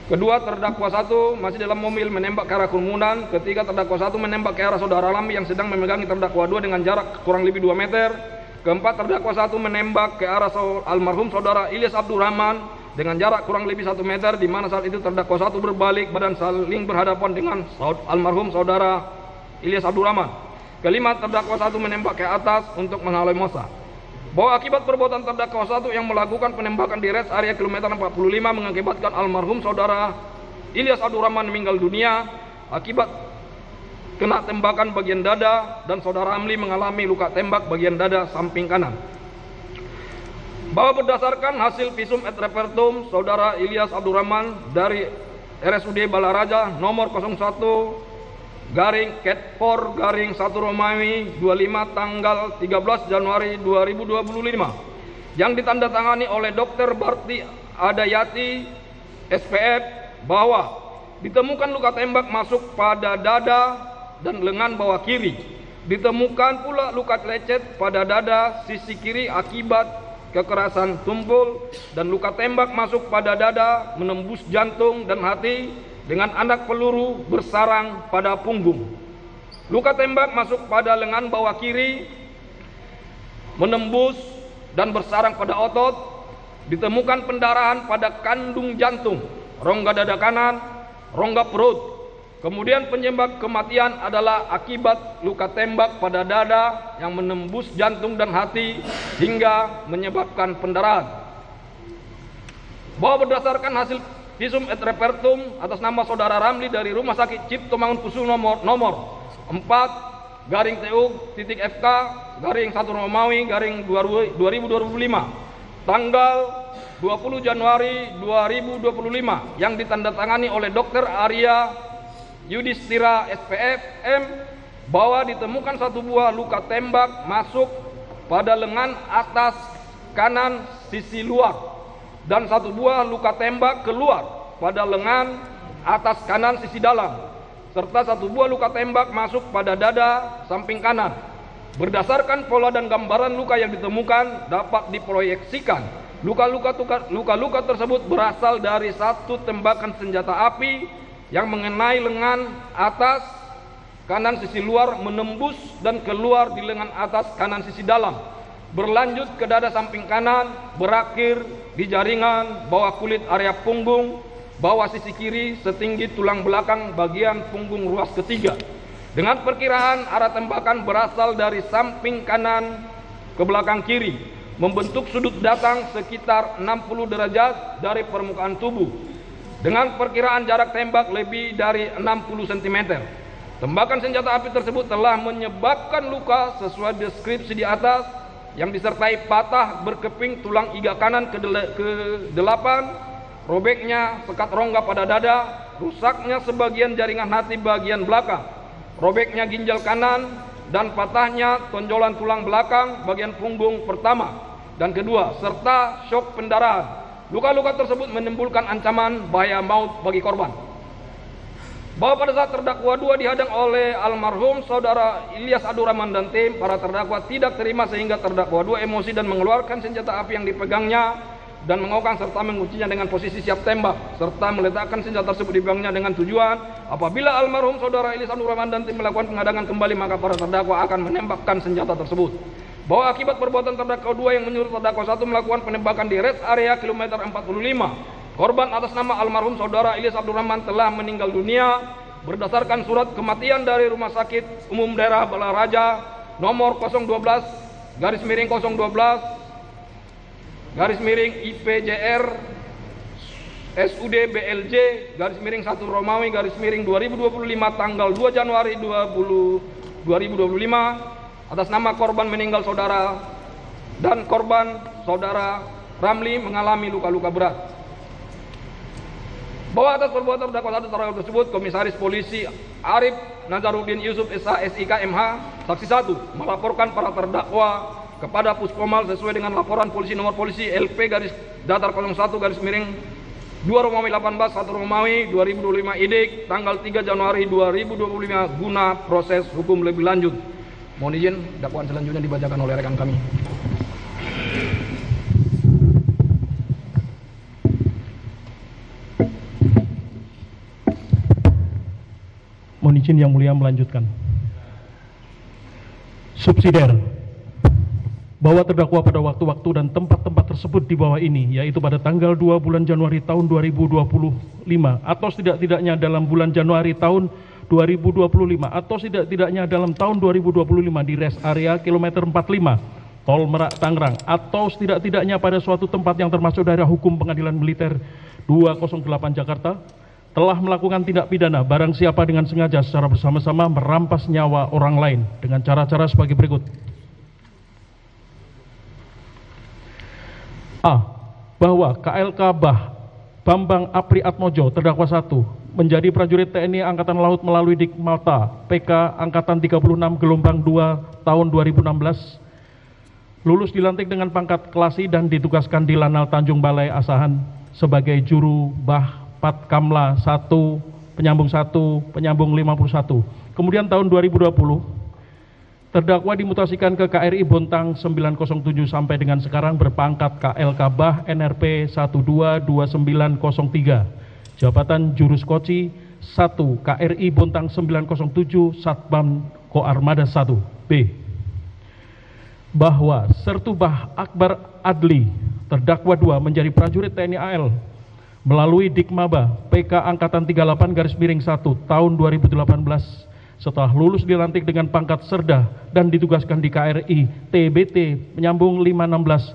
Kedua, terdakwa 1 masih dalam mobil menembak ke arah kerumunan. Ketiga, terdakwa 1 menembak ke arah saudara Lami yang sedang memegangi terdakwa 2 dengan jarak kurang lebih 2 meter. Keempat, terdakwa 1 menembak ke arah almarhum saudara Ilyas Abdurrahman dengan jarak kurang lebih 1 meter, di mana saat itu terdakwa 1 berbalik badan saling berhadapan dengan almarhum saudara Ilyas Abdurrahman. Kelima, terdakwa 1 menembak ke atas untuk menghalau massa. Bahwa akibat perbuatan terdakwa 1 yang melakukan penembakan di rest area kilometer 45 mengakibatkan almarhum saudara Ilyas Abdurrahman meninggal dunia akibat kena tembakan bagian dada, dan saudara Amli mengalami luka tembak bagian dada samping kanan. Bahwa berdasarkan hasil visum et repertum saudara Ilyas Abdurrahman dari RSUD Balaraja nomor 01/Ket4/1 Romawi 25 tanggal 13 Januari 2025 yang ditandatangani oleh Dr. Barti Adayati SPF, bahwa ditemukan luka tembak masuk pada dada dan lengan bawah kiri. Ditemukan pula luka lecet pada dada sisi kiri akibat kekerasan tumpul, dan luka tembak masuk pada dada menembus jantung dan hati dengan anak peluru bersarang pada punggung. Luka tembak masuk pada lengan bawah kiri menembus dan bersarang pada otot. Ditemukan pendarahan pada kandung jantung, rongga dada kanan, rongga perut. Kemudian penyebab kematian adalah akibat luka tembak pada dada yang menembus jantung dan hati hingga menyebabkan pendarahan. Bahwa berdasarkan hasil visum et repertum atas nama saudara Ramli dari Rumah Sakit Cipto Mangunkusumo nomor 4/1 Romawi/2025 tanggal 20 Januari 2025 yang ditandatangani oleh Dr. Arya Yudhistira SPF M, bahwa ditemukan satu buah luka tembak masuk pada lengan atas kanan sisi luar dan satu buah luka tembak keluar pada lengan atas kanan sisi dalam, serta satu buah luka tembak masuk pada dada samping kanan. Berdasarkan pola dan gambaran luka yang ditemukan, dapat diproyeksikan luka-luka tersebut berasal dari satu tembakan senjata api yang mengenai lengan atas kanan sisi luar, menembus dan keluar di lengan atas kanan sisi dalam, berlanjut ke dada samping kanan, berakhir di jaringan bawah kulit area punggung bawah sisi kiri setinggi tulang belakang bagian punggung ruas ketiga. Dengan perkiraan arah tembakan berasal dari samping kanan ke belakang kiri, membentuk sudut datang sekitar 60 derajat dari permukaan tubuh. Dengan perkiraan jarak tembak lebih dari 60 cm. Tembakan senjata api tersebut telah menyebabkan luka sesuai deskripsi di atas, yang disertai patah berkeping tulang iga kanan ke-8, robeknya sekat rongga pada dada, rusaknya sebagian jaringan hati bagian belakang, robeknya ginjal kanan, dan patahnya tonjolan tulang belakang bagian punggung pertama dan kedua, serta syok pendarahan. Luka-luka tersebut menimbulkan ancaman bahaya maut bagi korban. Bahwa pada saat terdakwa 2 dihadang oleh almarhum saudara Ilyas Abdurrahman dan tim, para terdakwa tidak terima sehingga terdakwa 2 emosi dan mengeluarkan senjata api yang dipegangnya dan mengokang serta menguncinya dengan posisi siap tembak, serta meletakkan senjata tersebut di belakangnya dengan tujuan apabila almarhum saudara Ilyas Abdurrahman dan tim melakukan pengadangan kembali, maka para terdakwa akan menembakkan senjata tersebut. Bahwa akibat perbuatan terdakwa 2 yang menyuruh terdakwa 1 melakukan penembakan di rest area kilometer 45, korban atas nama almarhum saudara Ilyas Abdurrahman telah meninggal dunia berdasarkan surat kematian dari Rumah Sakit Umum Daerah Balaraja nomor 012/012/IPJR SUD BLJ /1 Romawi /2025 tanggal 2 Januari 2025 atas nama korban meninggal saudara dan korban saudara Ramli mengalami luka-luka berat. Bahwa atas perbuatan terdakwa 1 tersebut, Komisaris Polisi Arif Nazarudin Yusuf SH SIK MH saksi 1 melaporkan para terdakwa kepada Puspommal sesuai dengan laporan polisi nomor polisi LP /01/2 Romawi 18 1 Romawi 2025 IDIK tanggal 3 Januari 2025 guna proses hukum lebih lanjut. Mohon izin dakwaan selanjutnya dibacakan oleh rekan kami. Mohon izin Yang Mulia melanjutkan. Subsidiar, bahwa terdakwa pada waktu-waktu dan tempat-tempat tersebut di bawah ini, yaitu pada tanggal 2 bulan Januari tahun 2025 atau setidak-tidaknya dalam bulan Januari tahun 2025 atau tidak-tidaknya dalam tahun 2025 di rest area kilometer 45 Tol Merak Tangerang atau setidak-tidaknya pada suatu tempat yang termasuk daerah hukum Pengadilan Militer 208 Jakarta telah melakukan tindak pidana barang siapa dengan sengaja secara bersama-sama merampas nyawa orang lain dengan cara-cara sebagai berikut. A. Bahwa KLK Bambang Apri Atmojo terdakwa 1 menjadi prajurit TNI Angkatan Laut melalui Dik Malta PK Angkatan 36 gelombang 2 tahun 2016, lulus dilantik dengan pangkat Kelasi dan ditugaskan di Lanal Tanjung Balai Asahan sebagai Juru Bah Patkamla 1 penyambung 1, penyambung 51. Kemudian tahun 2020, terdakwa dimutasikan ke KRI Bontang 907 sampai dengan sekarang berpangkat KL Kabah NRP 122903. Jabatan Jurus Koci 1 KRI Bontang 907 Satbam Koarmada 1. B. Bahwa Sertubah Akbar Adli terdakwa 2 menjadi prajurit TNI AL melalui Dikmaba PK Angkatan 38/1 tahun 2018 setelah lulus dilantik dengan pangkat Serda dan ditugaskan di KRI TBT menyambung 516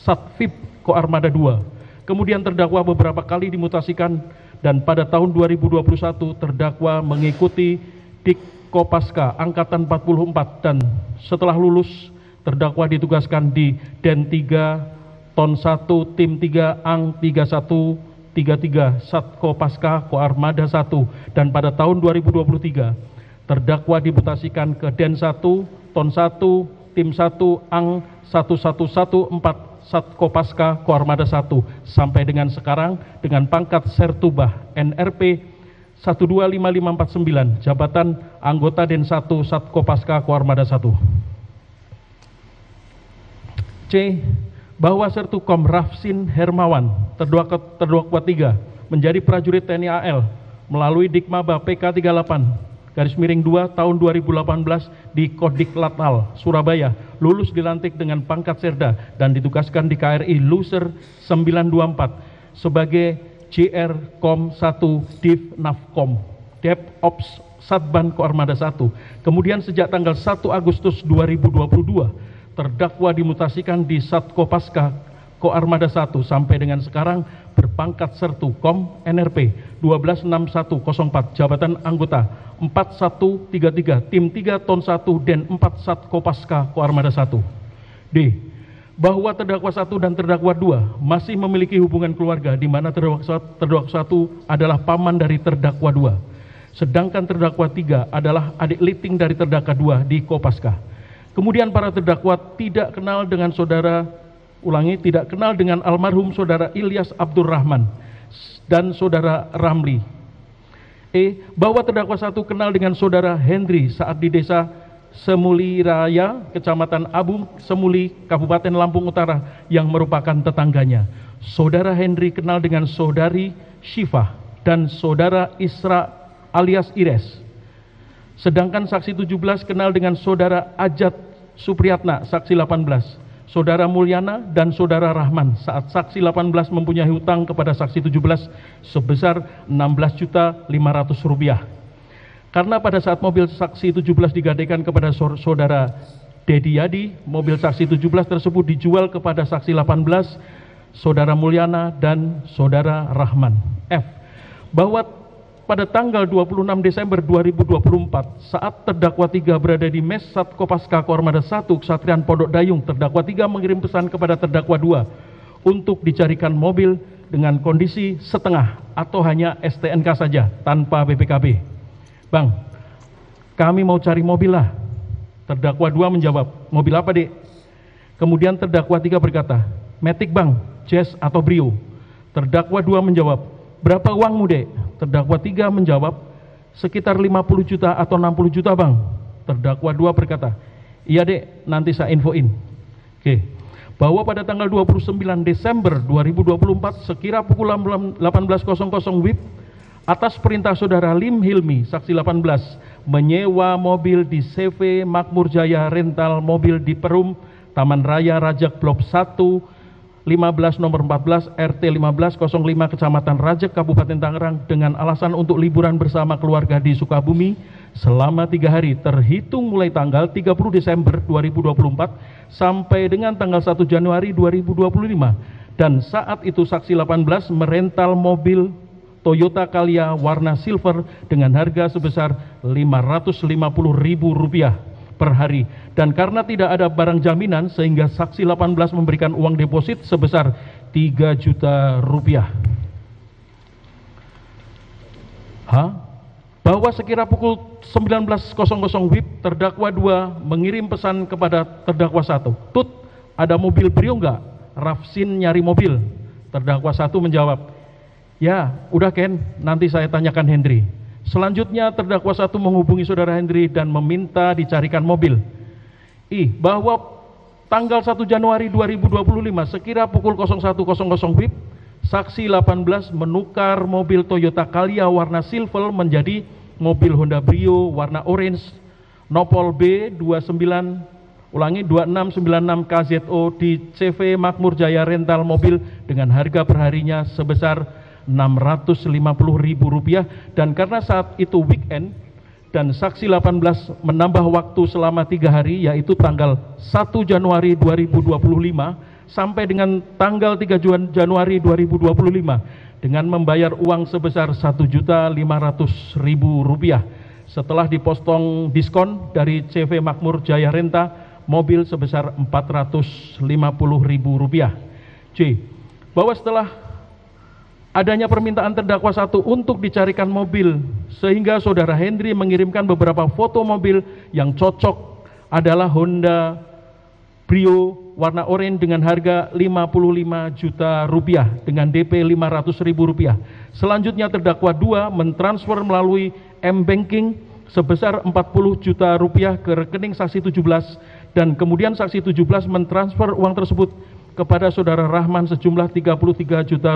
Satvip Koarmada 2. Kemudian terdakwa beberapa kali dimutasikan dan pada tahun 2021 terdakwa mengikuti Dik Kopaska Angkatan 44 dan setelah lulus terdakwa ditugaskan di Den 3 Ton 1 Tim 3 Ang 3133 Satkopaska Koarmada 1 dan pada tahun 2023 terdakwa dimutasikan ke Den 1 Ton 1 Tim 1 Ang 1114 Satkopaska Koarmada 1 sampai dengan sekarang dengan pangkat Sertubah NRP 125549 jabatan anggota Den 1 Satkopaska Koarmada 1. C. Bahwa Sertukom Rafsin Hermawan terdakwa 3 menjadi prajurit TNI AL melalui Dikmaba PK 38/2 tahun 2018 di Kodik Latal, Surabaya, lulus dilantik dengan pangkat Serda dan ditugaskan di KRI Luser 924 sebagai JR Kom 1 Div Navkom Dep Ops Satban Koarmada 1. Kemudian sejak tanggal 1 Agustus 2022 terdakwa dimutasikan di Satkopaska Koarmada 1 sampai dengan sekarang berpangkat Sertu Kom NRP 126104 jabatan anggota 4133 Tim 3 Ton 1 Den 4 Satkopaska Koarmada 1. D. Bahwa terdakwa 1 dan terdakwa 2 masih memiliki hubungan keluarga di mana terdakwa 1 adalah paman dari terdakwa 2 sedangkan terdakwa 3 adalah adik liting dari terdakwa 2 di Kopaska. Kemudian para terdakwa tidak kenal dengan tidak kenal dengan almarhum saudara Ilyas Abdurrahman dan saudara Ramli. E. Bahwa terdakwa 1 kenal dengan saudara Hendri saat di desa Semuli Raya, Kecamatan Abu Semuli, Kabupaten Lampung Utara yang merupakan tetangganya. Saudara Hendri kenal dengan saudari Syifah dan saudara Isra alias Ires. Sedangkan saksi 17 kenal dengan saudara Ajat Supriyatna, saksi 18. Saudara Mulyana dan saudara Rahman saat saksi 18 mempunyai hutang kepada saksi 17 sebesar Rp16.500.000. Karena pada saat mobil saksi 17 digadaikan kepada saudara Dedi Yadi, mobil saksi 17 tersebut dijual kepada saksi 18, saudara Mulyana dan saudara Rahman. F. Bahwa pada tanggal 26 Desember 2024 saat terdakwa 3 berada di Mes Satkopaska Koarmada 1 Kesatrian Pondok Dayung, terdakwa 3 mengirim pesan kepada terdakwa 2 untuk dicarikan mobil dengan kondisi setengah atau hanya STNK saja tanpa BPKB. Bang, kami mau cari mobil lah. Terdakwa 2 menjawab, mobil apa dek? Kemudian terdakwa 3 berkata, Matic bang, Jazz atau Brio. Terdakwa 2 menjawab, berapa uangmu dek? Terdakwa 3 menjawab, sekitar 50 juta atau 60 juta bang. Terdakwa 2 berkata, iya dek, nanti saya infoin. Oke. Bahwa pada tanggal 29 Desember 2024 sekira pukul 18.00 WIB atas perintah saudara Lim Hilmi, saksi 18, menyewa mobil di CV Makmur Jaya Rental Mobil di Perum, Taman Raya Rajak Blok 1 15 nomor 14 RT 1505 Kecamatan Rajak Kabupaten Tangerang dengan alasan untuk liburan bersama keluarga di Sukabumi selama 3 hari terhitung mulai tanggal 30 Desember 2024 sampai dengan tanggal 1 Januari 2025 dan saat itu saksi 18 merental mobil Toyota Calya warna silver dengan harga sebesar Rp550.000 per hari dan karena tidak ada barang jaminan sehingga saksi 18 memberikan uang deposit sebesar Rp3 juta. Bahwa sekira pukul 19.00 WIB terdakwa 2 mengirim pesan kepada terdakwa 1, Tut, ada mobil Brio enggak? Rafsin nyari mobil. Terdakwa 1 menjawab, ya udah Ken, nanti saya tanyakan Hendri. Selanjutnya terdakwa 1 menghubungi saudara Hendri dan meminta dicarikan mobil. I. Bahwa tanggal 1 Januari 2025 sekira pukul 01.00 WIB, saksi 18 menukar mobil Toyota Calya warna silver menjadi mobil Honda Brio warna orange Nopol B 2696 KZO di CV Makmur Jaya Rental Mobil dengan harga perharinya sebesar Rp650.000, dan karena saat itu weekend dan saksi 18 menambah waktu selama 3 hari, yaitu tanggal 1 Januari 2025 sampai dengan tanggal 3 Januari 2025 dengan membayar uang sebesar Rp1.500.000 setelah dipotong diskon dari CV Makmur Jaya Renta Mobil sebesar Rp450.000. C. Bahwa setelah adanya permintaan terdakwa 1 untuk dicarikan mobil, sehingga saudara Hendri mengirimkan beberapa foto mobil yang cocok adalah Honda Brio warna oranye dengan harga Rp55 juta dengan DP Rp500.000. Selanjutnya terdakwa 2 mentransfer melalui M-Banking sebesar Rp40 juta ke rekening saksi 17, dan kemudian saksi 17 mentransfer uang tersebut kepada saudara Rahman sejumlah Rp33 juta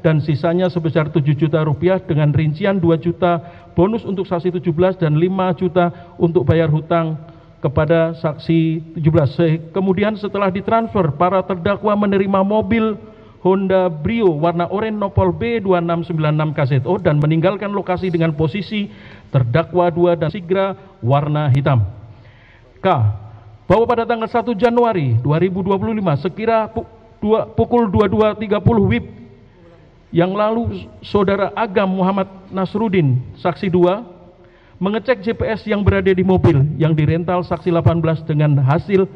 dan sisanya sebesar Rp7 juta dengan rincian 2 juta bonus untuk saksi 17 dan 5 juta untuk bayar hutang kepada saksi 17. Kemudian setelah ditransfer, para terdakwa menerima mobil Honda Brio warna oranye Nopol B 2696 KZO dan meninggalkan lokasi dengan posisi terdakwa 2 dan Sigra warna hitam. K. Bahwa pada tanggal 1 Januari 2025 sekira pukul 22.30 WIB yang lalu, saudara Agam Muhammad Nasruddin saksi 2 mengecek GPS yang berada di mobil yang dirental saksi 18 dengan hasil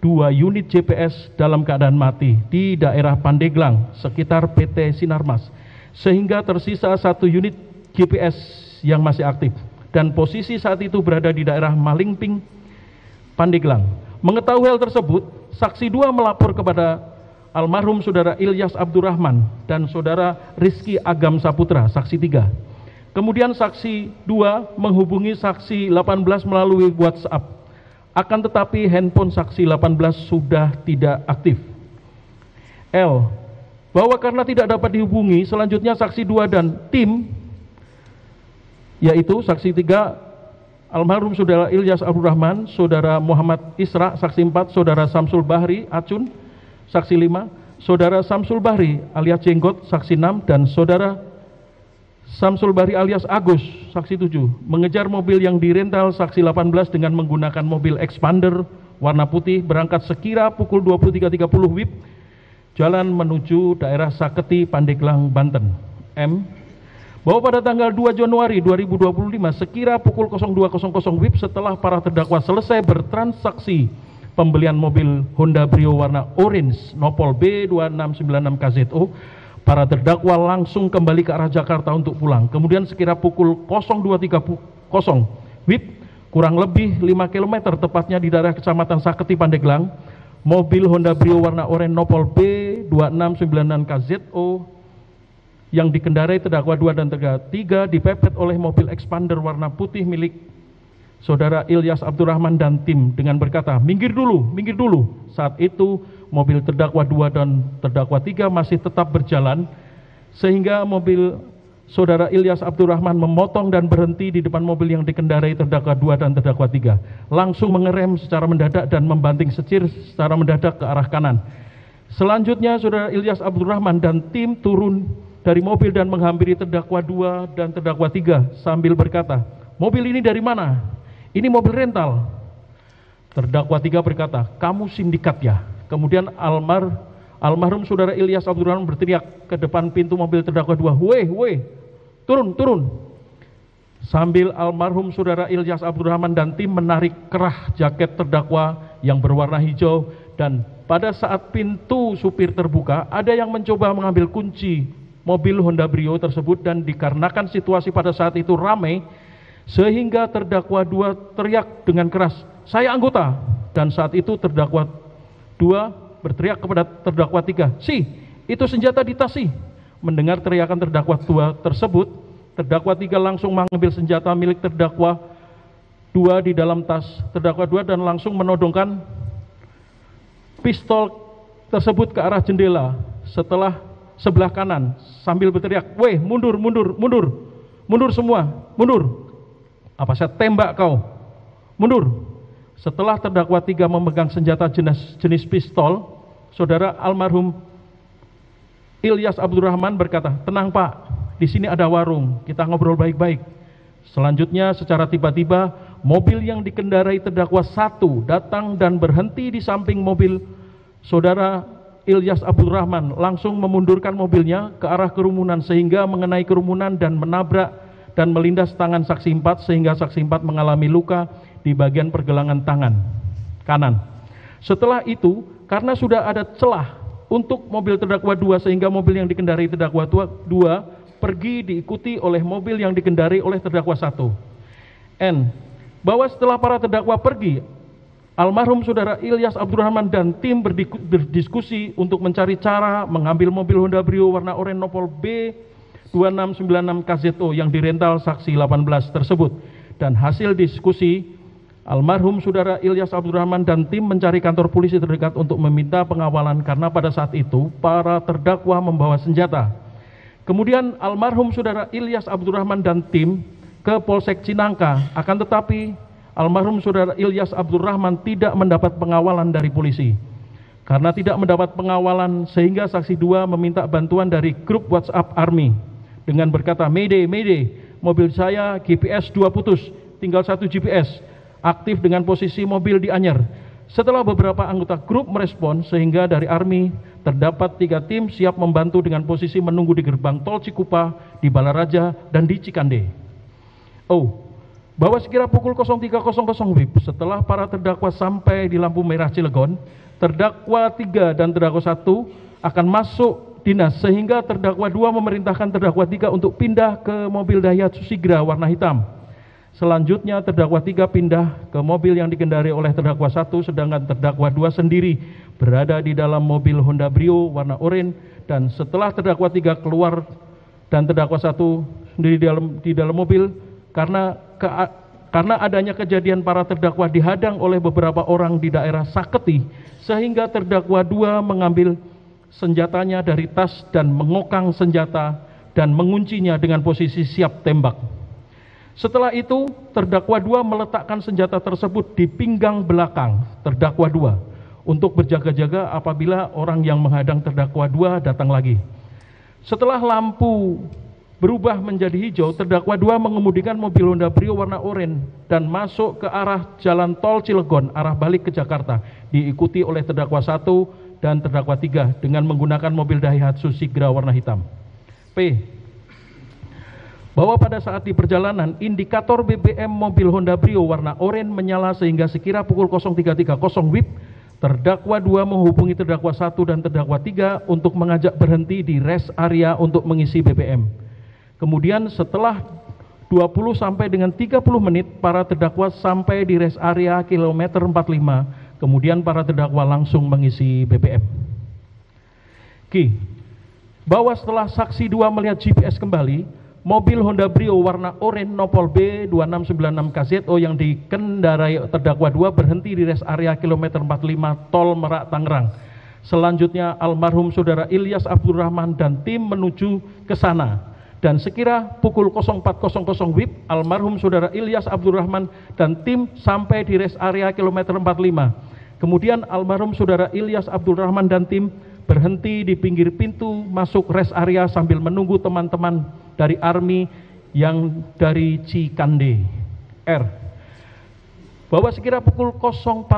2 unit GPS dalam keadaan mati di daerah Pandeglang sekitar PT Sinarmas, sehingga tersisa 1 unit GPS yang masih aktif dan posisi saat itu berada di daerah Malingping, Pandeglang. Mengetahui hal tersebut, saksi 2 melapor kepada almarhum saudara Ilyas Abdurrahman dan saudara Rizky Agam Saputra saksi 3. Kemudian saksi 2 menghubungi saksi 18 melalui WhatsApp. Akan tetapi handphone saksi 18 sudah tidak aktif. L. Bahwa karena tidak dapat dihubungi, selanjutnya saksi 2 dan tim, yaitu saksi 3 almarhum saudara Ilyas Abdurrahman, saudara Muhammad Isra saksi 4, saudara Samsul Bahri Acun saksi 5, saudara Samsul Bahri alias Jenggot saksi 6, dan saudara Samsul Bahri alias Agus saksi 7 mengejar mobil yang dirental saksi 18 dengan menggunakan mobil expander warna putih berangkat sekira pukul 23.30 WIB jalan menuju daerah Saketi, Pandeglang, Banten. M. Bahwa pada tanggal 2 Januari 2025 sekira pukul 02.00 WIB setelah para terdakwa selesai bertransaksi pembelian mobil Honda Brio warna orange Nopol B 2696 KZO, para terdakwa langsung kembali ke arah Jakarta untuk pulang. Kemudian sekira pukul 02.30 WIB kurang lebih 5 km tepatnya di daerah Kecamatan Saketi, Pandeglang, mobil Honda Brio warna oranye Nopol B 2696 KZO yang dikendarai terdakwa 2 dan terdakwa 3 dipepet oleh mobil expander warna putih milik saudara Ilyas Abdurrahman dan tim dengan berkata, minggir dulu. Saat itu mobil terdakwa 2 dan terdakwa 3 masih tetap berjalan, sehingga mobil saudara Ilyas Abdurrahman memotong dan berhenti di depan mobil yang dikendarai terdakwa 2 dan terdakwa 3, langsung mengerem secara mendadak dan membanting setir secara mendadak ke arah kanan. Selanjutnya saudara Ilyas Abdurrahman dan tim turun dari mobil dan menghampiri terdakwa 2 dan terdakwa 3 sambil berkata, mobil ini dari mana? Ini mobil rental. Terdakwa 3 berkata, kamu sindikat ya? Kemudian almarhum saudara Ilyas Abdurrahman berteriak ke depan pintu mobil terdakwa 2, weh, turun. Sambil almarhum saudara Ilyas Abdurrahman dan tim menarik kerah jaket terdakwa yang berwarna hijau, dan pada saat pintu supir terbuka, ada yang mencoba mengambil kunci mobil Honda Brio tersebut, dan dikarenakan situasi pada saat itu ramai sehingga terdakwa 2 teriak dengan keras, saya anggota, dan saat itu terdakwa 2 berteriak kepada terdakwa 3, si itu senjata di tas si. Mendengar teriakan terdakwa 2 tersebut, terdakwa 3 langsung mengambil senjata milik terdakwa 2 di dalam tas terdakwa 2 dan langsung menodongkan pistol tersebut ke arah jendela setelah sebelah kanan sambil berteriak, "Weh, mundur, mundur, mundur, mundur semua, mundur. Apa saya tembak kau? Mundur." Setelah terdakwa 3 memegang senjata jenis pistol, saudara almarhum Ilyas Abdurrahman berkata, "Tenang Pak, di sini ada warung, kita ngobrol baik-baik." Selanjutnya secara tiba-tiba mobil yang dikendarai terdakwa 1 datang dan berhenti di samping mobil saudara Ilyas Abdurrahman, langsung memundurkan mobilnya ke arah kerumunan sehingga mengenai kerumunan dan menabrak dan melindas tangan saksi 4 sehingga saksi 4 mengalami luka di bagian pergelangan tangan kanan. Setelah itu, karena sudah ada celah untuk mobil terdakwa 2 sehingga mobil yang dikendarai terdakwa 2 pergi diikuti oleh mobil yang dikendarai oleh terdakwa 1. N. Bahwa setelah para terdakwa pergi, almarhum saudara Ilyas Abdurrahman dan tim berdiskusi untuk mencari cara mengambil mobil Honda Brio warna oranye Nopol B 2696 KZO yang dirental saksi 18 tersebut. Dan hasil diskusi, almarhum saudara Ilyas Abdurrahman dan tim mencari kantor polisi terdekat untuk meminta pengawalan karena pada saat itu para terdakwa membawa senjata. Kemudian almarhum saudara Ilyas Abdurrahman dan tim ke Polsek Cinangka, akan tetapi almarhum saudara Ilyas Abdurrahman tidak mendapat pengawalan dari polisi. Karena tidak mendapat pengawalan sehingga saksi 2 meminta bantuan dari grup WhatsApp Army dengan berkata, "Mayday, Mayday, mobil saya GPS 2 putus, tinggal 1 GPS, aktif dengan posisi mobil di Anyer." Setelah beberapa anggota grup merespon sehingga dari Army terdapat 3 tim siap membantu dengan posisi menunggu di gerbang tol Cikupa, di Balaraja, dan di Cikande. Bahwa sekira pukul 03.00 WIB setelah para terdakwa sampai di lampu merah Cilegon, terdakwa 3 dan terdakwa 1 akan masuk dinas sehingga terdakwa 2 memerintahkan terdakwa 3 untuk pindah ke mobil Daihatsu Sigra warna hitam. Selanjutnya terdakwa 3 pindah ke mobil yang dikendarai oleh terdakwa 1 sedangkan terdakwa 2 sendiri berada di dalam mobil Honda Brio warna oranye, dan setelah terdakwa 3 keluar dan terdakwa 1 sendiri di dalam mobil karena adanya kejadian para terdakwa dihadang oleh beberapa orang di daerah Saketi sehingga terdakwa 2 mengambil senjatanya dari tas dan mengokang senjata dan menguncinya dengan posisi siap tembak. Setelah itu terdakwa 2 meletakkan senjata tersebut di pinggang belakang terdakwa 2 untuk berjaga-jaga apabila orang yang menghadang terdakwa 2 datang lagi. Setelah lampu berubah menjadi hijau, terdakwa 2 mengemudikan mobil Honda Brio warna oranye dan masuk ke arah jalan tol Cilegon arah balik ke Jakarta, diikuti oleh terdakwa 1 dan terdakwa 3 dengan menggunakan mobil Daihatsu Sigra warna hitam. P. Bahwa pada saat di perjalanan indikator BBM mobil Honda Brio warna oranye menyala sehingga sekira pukul 03.30 WIB terdakwa 2 menghubungi terdakwa 1 dan terdakwa 3 untuk mengajak berhenti di rest area untuk mengisi BBM. Kemudian setelah 20 sampai dengan 30 menit para terdakwa sampai di rest area kilometer 45, kemudian para terdakwa langsung mengisi BBM. Q. Bahwa setelah saksi 2 melihat GPS kembali, mobil Honda Brio warna oranye Nopol B 2696 KZO yang dikendarai terdakwa 2 berhenti di rest area kilometer 45 Tol Merak Tangerang. Selanjutnya almarhum saudara Ilyas Abdurrahman dan tim menuju ke sana. Dan sekira pukul 04.00 WIB almarhum saudara Ilyas Abdurrahman dan tim sampai di rest area kilometer 45. Kemudian almarhum saudara Ilyas Abdurrahman dan tim berhenti di pinggir pintu masuk rest area sambil menunggu teman-teman dari Army yang dari Cikande. R. Bahwa sekira pukul 04.00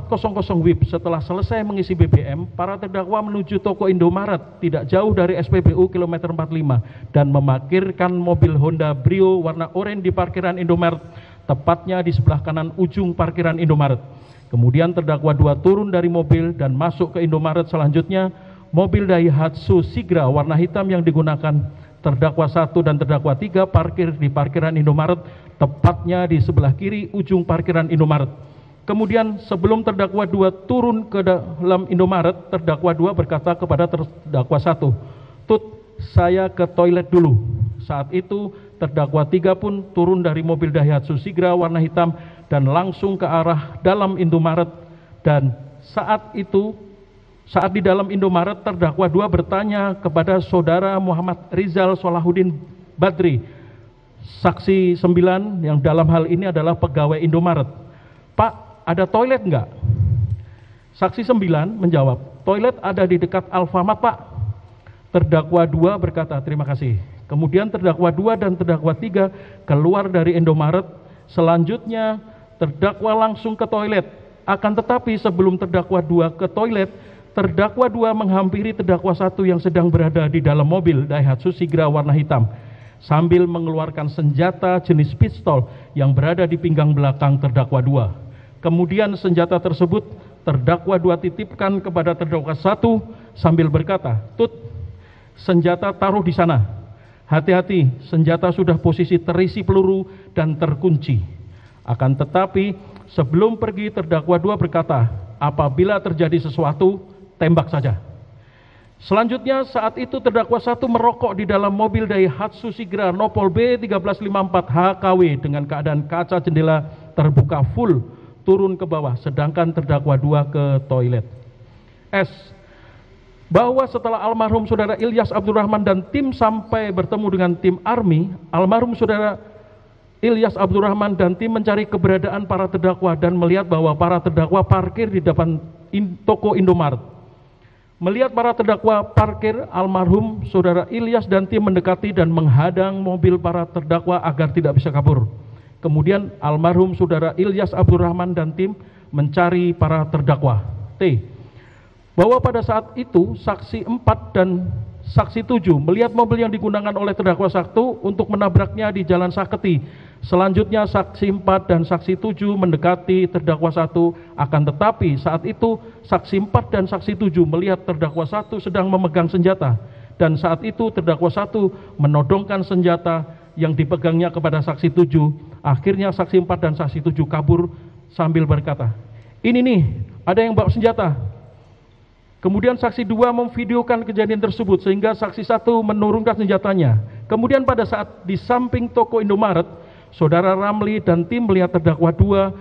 WIB setelah selesai mengisi BBM, para terdakwa menuju toko Indomaret tidak jauh dari SPBU kilometer 45 dan memarkirkan mobil Honda Brio warna oranye di parkiran Indomaret, tepatnya di sebelah kanan ujung parkiran Indomaret. Kemudian terdakwa 2 turun dari mobil dan masuk ke Indomaret. Selanjutnya mobil Daihatsu Sigra warna hitam yang digunakan terdakwa 1 dan terdakwa 3 parkir di parkiran Indomaret, tepatnya di sebelah kiri ujung parkiran Indomaret. Kemudian sebelum terdakwa 2 turun ke dalam Indomaret, terdakwa 2 berkata kepada terdakwa 1, "Tut, saya ke toilet dulu." Saat itu terdakwa 3 pun turun dari mobil Daihatsu Sigra warna hitam dan langsung ke arah dalam Indomaret. Dan saat di dalam Indomaret, terdakwa 2 bertanya kepada saudara Muhammad Rizal Solahuddin Badri, saksi 9 yang dalam hal ini adalah pegawai Indomaret. Pak, ada toilet enggak? Saksi 9 menjawab, toilet ada di dekat Alfamart, Pak. Terdakwa 2 berkata, terima kasih. Kemudian terdakwa 2 dan terdakwa 3 keluar dari Indomaret. Selanjutnya terdakwa langsung ke toilet. Akan tetapi sebelum terdakwa 2 ke toilet, terdakwa 2 menghampiri terdakwa 1 yang sedang berada di dalam mobil Daihatsu Sigra warna hitam sambil mengeluarkan senjata jenis pistol yang berada di pinggang belakang terdakwa 2. Kemudian senjata tersebut terdakwa 2 titipkan kepada terdakwa 1 sambil berkata, "Tut, senjata taruh di sana. Hati-hati, senjata sudah posisi terisi peluru dan terkunci." Akan tetapi sebelum pergi, terdakwa 2 berkata, "Apabila terjadi sesuatu, tembak saja." Selanjutnya saat itu terdakwa 1 merokok di dalam mobil Daihatsu Sigra Nopol B1354 HKW dengan keadaan kaca jendela terbuka full turun ke bawah, sedangkan terdakwa 2 ke toilet. S. Bahwa setelah almarhum saudara Ilyas Abdurrahman dan tim sampai bertemu dengan tim ARMY, almarhum saudara Ilyas Abdurrahman dan tim mencari keberadaan para terdakwa dan melihat bahwa para terdakwa parkir di depan toko Indomaret. Melihat para terdakwa parkir, almarhum saudara Ilyas dan tim mendekati dan menghadang mobil para terdakwa agar tidak bisa kabur. Kemudian almarhum saudara Ilyas Abdurrahman dan tim mencari para terdakwa. T. Bahwa pada saat itu saksi 4 dan saksi 7 melihat mobil yang digunakan oleh terdakwa 1 untuk menabraknya di Jalan Saketi. Selanjutnya saksi 4 dan saksi 7 mendekati terdakwa 1, akan tetapi saat itu saksi 4 dan saksi 7 melihat terdakwa 1 sedang memegang senjata, dan saat itu terdakwa 1 menodongkan senjata yang dipegangnya kepada saksi 7. Akhirnya saksi 4 dan saksi 7 kabur sambil berkata, "Ini nih, ada yang bawa senjata." Kemudian saksi 2 memvideokan kejadian tersebut sehingga saksi 1 menurunkan senjatanya. Kemudian pada saat di samping toko Indomaret, saudara Ramli dan tim melihat terdakwa 2,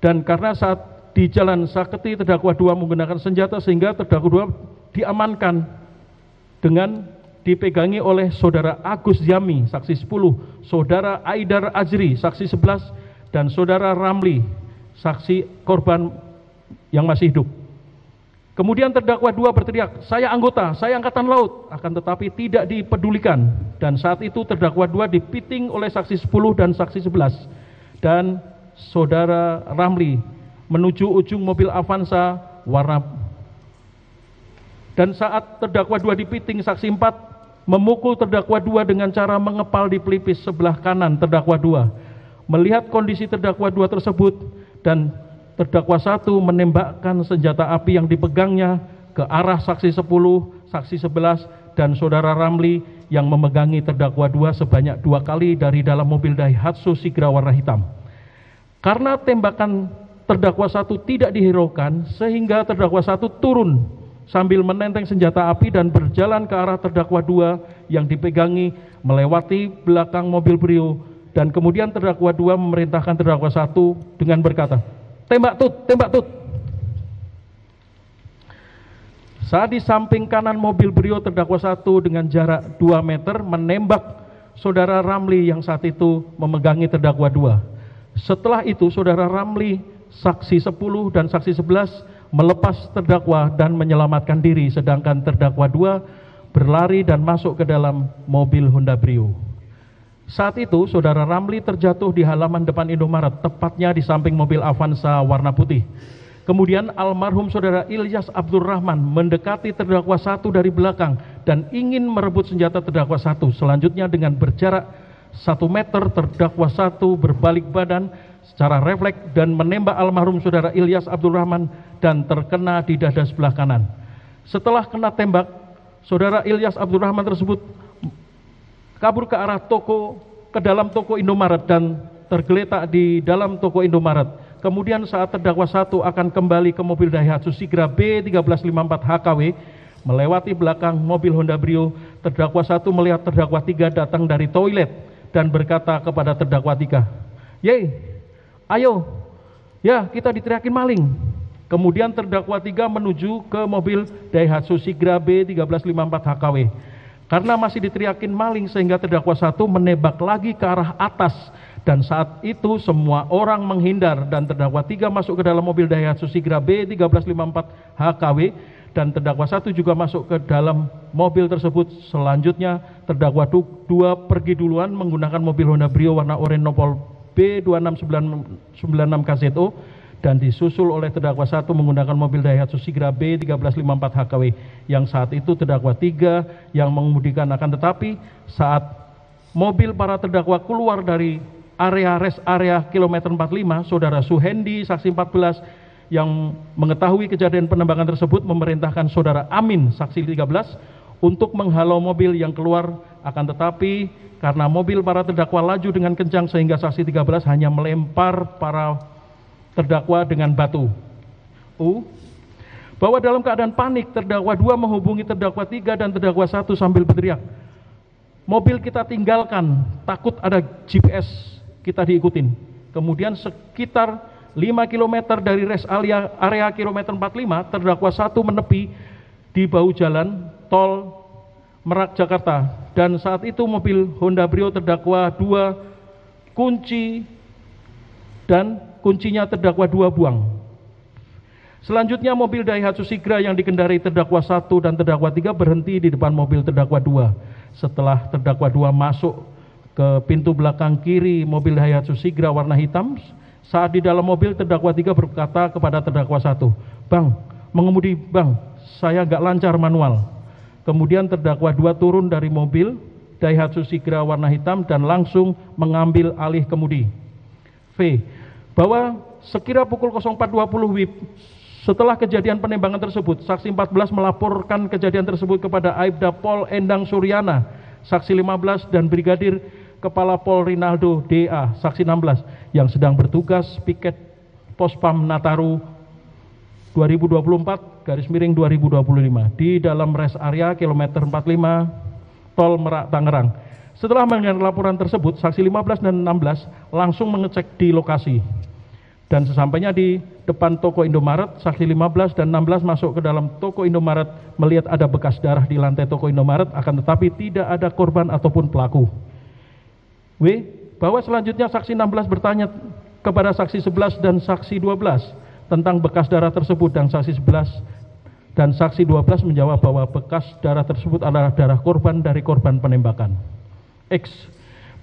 dan karena saat di Jalan Saketi terdakwa 2 menggunakan senjata sehingga terdakwa 2 diamankan dengan dipegangi oleh saudara Agus Yami, saksi 10, saudara Aidar Ajri, saksi 11, dan saudara Ramli, saksi korban yang masih hidup. Kemudian terdakwa 2 berteriak, "Saya anggota, saya angkatan laut," akan tetapi tidak dipedulikan, dan saat itu terdakwa 2 dipiting oleh saksi 10 dan saksi 11, dan saudara Ramli menuju ujung mobil Avanza warna. Dan saat terdakwa 2 dipiting, saksi 4 memukul terdakwa 2 dengan cara mengepal di pelipis sebelah kanan terdakwa 2. Melihat kondisi terdakwa 2 tersebut, dan terdakwa 1 menembakkan senjata api yang dipegangnya ke arah saksi 10, saksi 11, dan saudara Ramli yang memegangi terdakwa 2 sebanyak 2 kali dari dalam mobil Daihatsu Sigra warna hitam. Karena tembakan terdakwa 1 tidak dihiraukan, sehingga terdakwa 1 turun sambil menenteng senjata api dan berjalan ke arah terdakwa 2 yang dipegangi melewati belakang mobil Brio, dan kemudian terdakwa 2 memerintahkan terdakwa 1 dengan berkata, "Tembak Tut, tembak Tut." Saat di samping kanan mobil Brio, terdakwa 1 dengan jarak 2 meter menembak saudara Ramli yang saat itu memegangi terdakwa 2. Setelah itu saudara Ramli, saksi 10 dan saksi 11 melepas terdakwa dan menyelamatkan diri, sedangkan terdakwa 2 berlari dan masuk ke dalam mobil Honda Brio. Saat itu saudara Ramli terjatuh di halaman depan Indomaret, tepatnya di samping mobil Avanza warna putih. Kemudian almarhum saudara Ilyas Abdurrahman mendekati terdakwa 1 dari belakang dan ingin merebut senjata terdakwa 1. Selanjutnya dengan berjarak 1 meter, terdakwa 1 berbalik badan secara refleks dan menembak almarhum saudara Ilyas Abdurrahman dan terkena di dada sebelah kanan. Setelah kena tembak, saudara Ilyas Abdurrahman tersebut kabur ke arah ke dalam toko Indomaret dan tergeletak di dalam toko Indomaret. Kemudian saat terdakwa 1 akan kembali ke mobil Daihatsu Sigra B1354 HKW melewati belakang mobil Honda Brio, terdakwa 1 melihat terdakwa 3 datang dari toilet dan berkata kepada terdakwa 3, "Yei, ayo, ya kita diteriakin maling." Kemudian terdakwa 3 menuju ke mobil Daihatsu Sigra B1354 HKW. Karena masih diteriakin maling sehingga terdakwa 1 menembak lagi ke arah atas, dan saat itu semua orang menghindar dan terdakwa 3 masuk ke dalam mobil Daihatsu Sigra B1354 HKW dan terdakwa 1 juga masuk ke dalam mobil tersebut. Selanjutnya terdakwa 2 pergi duluan menggunakan mobil Honda Brio warna oranye nopol B26996 KZO dan disusul oleh terdakwa 1 menggunakan mobil Daihatsu Sigra B1354 HKW yang saat itu terdakwa 3 yang mengemudikan. Akan tetapi saat mobil para terdakwa keluar dari area rest area kilometer 45, saudara Suhendi saksi 14 yang mengetahui kejadian penembakan tersebut memerintahkan saudara Amin saksi 13 untuk menghalau mobil yang keluar. Akan tetapi karena mobil para terdakwa laju dengan kencang sehingga saksi 13 hanya melempar para terdakwa dengan batu. Bahwa dalam keadaan panik terdakwa 2 menghubungi terdakwa 3 dan terdakwa 1 sambil berteriak, "Mobil kita tinggalkan, takut ada GPS kita diikutin." Kemudian sekitar 5 km dari rest area kilometer 45, terdakwa 1 menepi di bahu jalan tol Merak Jakarta, dan saat itu mobil Honda Brio terdakwa 2 kunci dan kuncinya terdakwa 2 buang. Selanjutnya mobil Daihatsu Sigra yang dikendarai terdakwa 1 dan terdakwa 3 berhenti di depan mobil terdakwa 2. Setelah terdakwa 2 masuk ke pintu belakang kiri mobil Daihatsu Sigra warna hitam, saat di dalam mobil terdakwa 3 berkata kepada terdakwa 1, "Bang, mengemudi bang, saya nggak lancar manual." Kemudian terdakwa 2 turun dari mobil Daihatsu Sigra warna hitam dan langsung mengambil alih kemudi. V. Bahwa sekira pukul 04.20 WIB setelah kejadian penembakan tersebut, saksi 14 melaporkan kejadian tersebut kepada Aibda Pol Endang Suryana, saksi 15 dan Brigadir Kepala Pol Rinaldo DA, saksi 16 yang sedang bertugas piket Pospam Nataru 2024/2025 di dalam rest area kilometer 45 Tol Merak Tangerang. Setelah mendengar laporan tersebut, saksi 15 dan 16 langsung mengecek di lokasi. Dan sesampainya di depan toko Indomaret, saksi 15 dan 16 masuk ke dalam toko Indomaret melihat ada bekas darah di lantai toko Indomaret, akan tetapi tidak ada korban ataupun pelaku. W. Bahwa selanjutnya saksi 16 bertanya kepada saksi 11 dan saksi 12 tentang bekas darah tersebut, dan saksi 11 dan saksi 12 menjawab bahwa bekas darah tersebut adalah darah korban dari korban penembakan. X.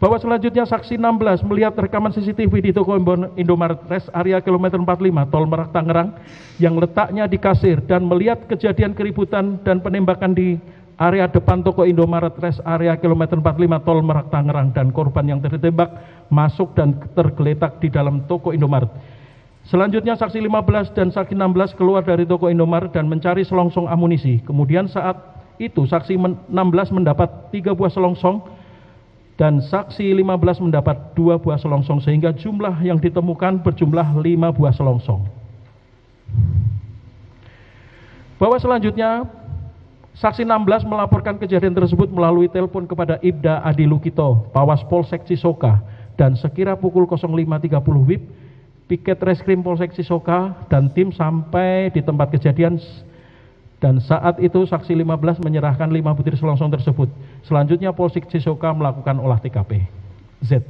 Bahwa selanjutnya saksi 16 melihat rekaman CCTV di toko Indomaret rest area kilometer 45 Tol Merak Tangerang yang letaknya di kasir dan melihat kejadian keributan dan penembakan di area depan toko Indomaret rest area kilometer 45 Tol Merak Tangerang, dan korban yang tertembak masuk dan tergeletak di dalam toko Indomaret. Selanjutnya saksi 15 dan saksi 16 keluar dari toko Indomaret dan mencari selongsong amunisi. Kemudian saat itu saksi 16 mendapat 3 buah selongsong dan saksi 15 mendapat 2 buah selongsong, sehingga jumlah yang ditemukan berjumlah 5 buah selongsong. Bahwa selanjutnya saksi 16 melaporkan kejadian tersebut melalui telepon kepada Ibda Adi Lukito, Pawas Polsek Cisoka, dan sekira pukul 05.30 WIB, piket reskrim Polsek Cisoka dan tim sampai di tempat kejadian. Dan saat itu saksi 15 menyerahkan 5 butir selongsong tersebut. Selanjutnya Polsek Cisoka melakukan olah TKP. Z.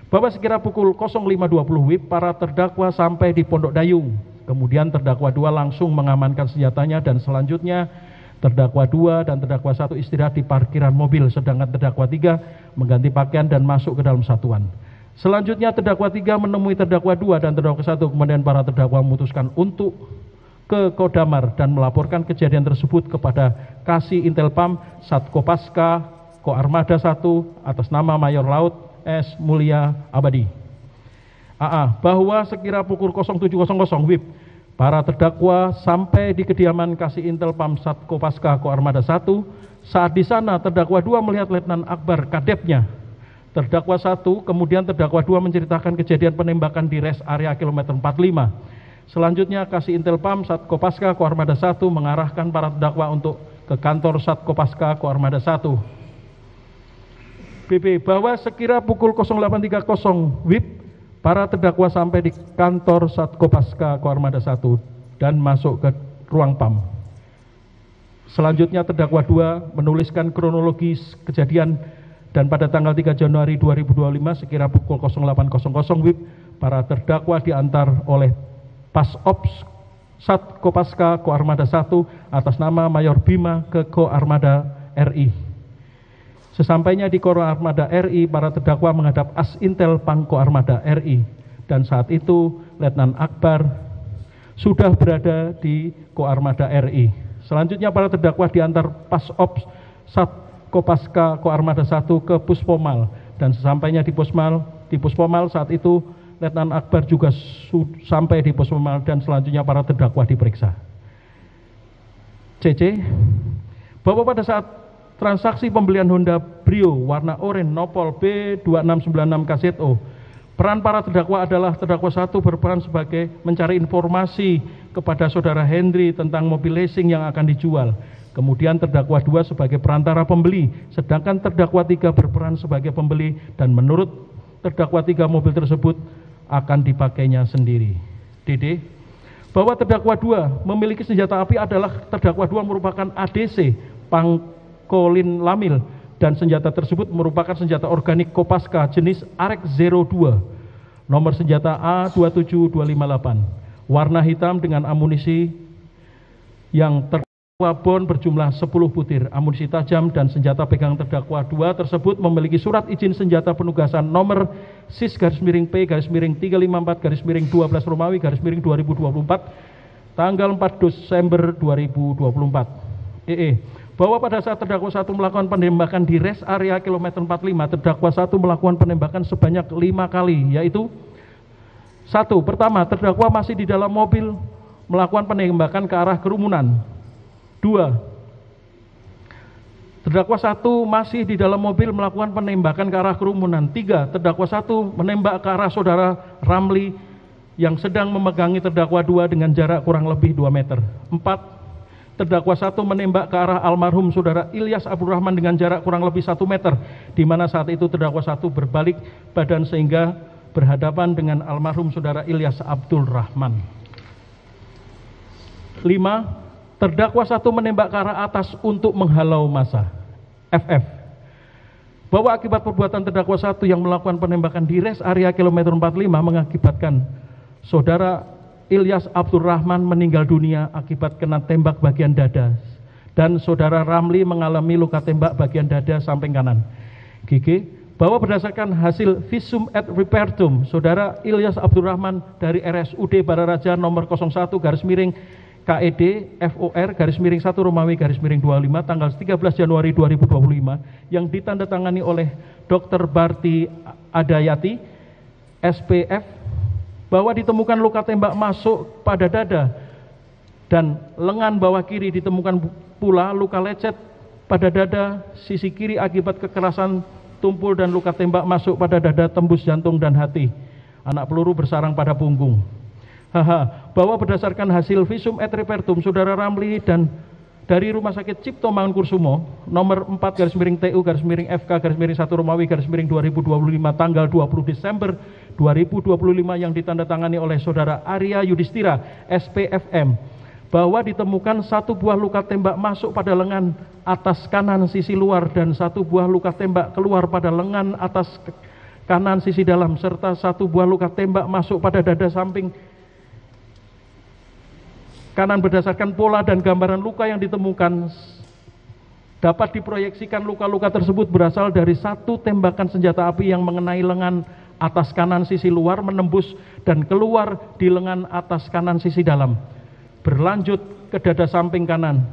Bahwa sekira pukul 05.20 WIB para terdakwa sampai di Pondok Dayung. Kemudian terdakwa 2 langsung mengamankan senjatanya, dan selanjutnya terdakwa 2 dan terdakwa 1 istirahat di parkiran mobil, sedangkan terdakwa 3 mengganti pakaian dan masuk ke dalam satuan. Selanjutnya terdakwa 3 menemui terdakwa 2 dan terdakwa 1, kemudian para terdakwa memutuskan untuk ke Kodamar dan melaporkan kejadian tersebut kepada Kasih Intelpam Satkopaska Koarmada 1 atas nama Mayor Laut S. Mulia Abadi. AA. Bahwa sekira pukul 07.00 WIB para terdakwa sampai di kediaman Kasih Intelpam Satkopaska Koarmada 1. Saat di sana terdakwa 2 melihat Letnan Akbar kadepnya. Terdakwa 1 kemudian terdakwa 2 menceritakan kejadian penembakan di rest area kilometer 45. Selanjutnya Kasih Intelpam Satkopaska Koarmada 1 mengarahkan para terdakwa untuk ke kantor Satkopaska Koarmada 1. BB, bahwa sekira pukul 08.30 WIB, para terdakwa sampai di kantor Satkopaska Koarmada 1 dan masuk ke ruang PAM. Selanjutnya terdakwa 2 menuliskan kronologis kejadian dan pada tanggal 3 Januari 2025 sekira pukul 08.00 WIB, para terdakwa diantar oleh Pasops Satkopaska Koarmada 1 atas nama Mayor Bima ke Koarmada RI. Sesampainya di Koarmada RI, para terdakwa menghadap As-Intel Pangkoarmada RI dan saat itu Letnan Akbar sudah berada di Koarmada RI. Selanjutnya para terdakwa diantar Pasops Satkopaska Koarmada 1 ke Puspomal dan sesampainya di Puspomal saat itu Letnan Akbar juga sampai di Puspomal dan selanjutnya para terdakwa diperiksa. CC, bahwa pada saat transaksi pembelian Honda Brio warna oranye Nopol B2696 KZO, peran para terdakwa adalah terdakwa 1 berperan sebagai mencari informasi kepada saudara Hendri tentang mobil leasing yang akan dijual. Kemudian terdakwa 2 sebagai perantara pembeli, sedangkan terdakwa 3 berperan sebagai pembeli dan menurut terdakwa 3 mobil tersebut akan dipakainya sendiri. DD, bahwa terdakwa 2 memiliki senjata api adalah terdakwa 2 merupakan ADC Pangkolin Lamil dan senjata tersebut merupakan senjata organik Kopaska jenis Arek 02, nomor senjata A27258, warna hitam dengan amunisi yang bon berjumlah 10 butir, amunisi tajam dan senjata pegang terdakwa 2 tersebut memiliki surat izin senjata penugasan nomor SIS-P-354-12 Romawi _2024 tanggal 4 Desember 2024. Bahwa pada saat terdakwa 1 melakukan penembakan di rest area kilometer 45, terdakwa 1 melakukan penembakan sebanyak 5 kali, yaitu 1. Pertama, terdakwa masih di dalam mobil melakukan penembakan ke arah kerumunan. 2. Terdakwa 1 masih di dalam mobil melakukan penembakan ke arah kerumunan. 3. Terdakwa 1 menembak ke arah saudara Ramli yang sedang memegangi terdakwa 2 dengan jarak kurang lebih 2 meter. 4. Terdakwa 1 menembak ke arah almarhum saudara Ilyas Abdul Rahman dengan jarak kurang lebih 1 meter, di mana saat itu terdakwa 1 berbalik badan sehingga berhadapan dengan almarhum saudara Ilyas Abdul Rahman. 5. Terdakwa 1 menembak ke arah atas untuk menghalau massa. FF, bahwa akibat perbuatan terdakwa 1 yang melakukan penembakan di rest area kilometer 45 mengakibatkan saudara Ilyas Abdul Rahman meninggal dunia akibat kena tembak bagian dada dan saudara Ramli mengalami luka tembak bagian dada samping kanan. GG, bahwa berdasarkan hasil visum et repertum saudara Ilyas Abdul Rahman dari RSUD Bararaja nomor 01 KED FOR _1 Romawi _25 tanggal 13 Januari 2025 yang ditandatangani oleh Dr. Barti Adayati SPF, bahwa ditemukan luka tembak masuk pada dada dan lengan bawah kiri, ditemukan pula luka lecet pada dada sisi kiri akibat kekerasan tumpul dan luka tembak masuk pada dada tembus jantung dan hati. Anak peluru bersarang pada punggung. Bahwa berdasarkan hasil visum et repertum saudara Ramli dan dari Rumah Sakit Cipto Mangunkusumo nomor 4 _TU _FK _1 Romawi _2025 tanggal 20 Desember 2025 yang ditandatangani oleh saudara Arya Yudhistira SPFM, bahwa ditemukan 1 buah luka tembak masuk pada lengan atas kanan sisi luar dan 1 buah luka tembak keluar pada lengan atas kanan sisi dalam serta 1 buah luka tembak masuk pada dada samping kanan. Berdasarkan pola dan gambaran luka yang ditemukan dapat diproyeksikan luka-luka tersebut berasal dari 1 tembakan senjata api yang mengenai lengan atas kanan sisi luar menembus dan keluar di lengan atas kanan sisi dalam, berlanjut ke dada samping kanan,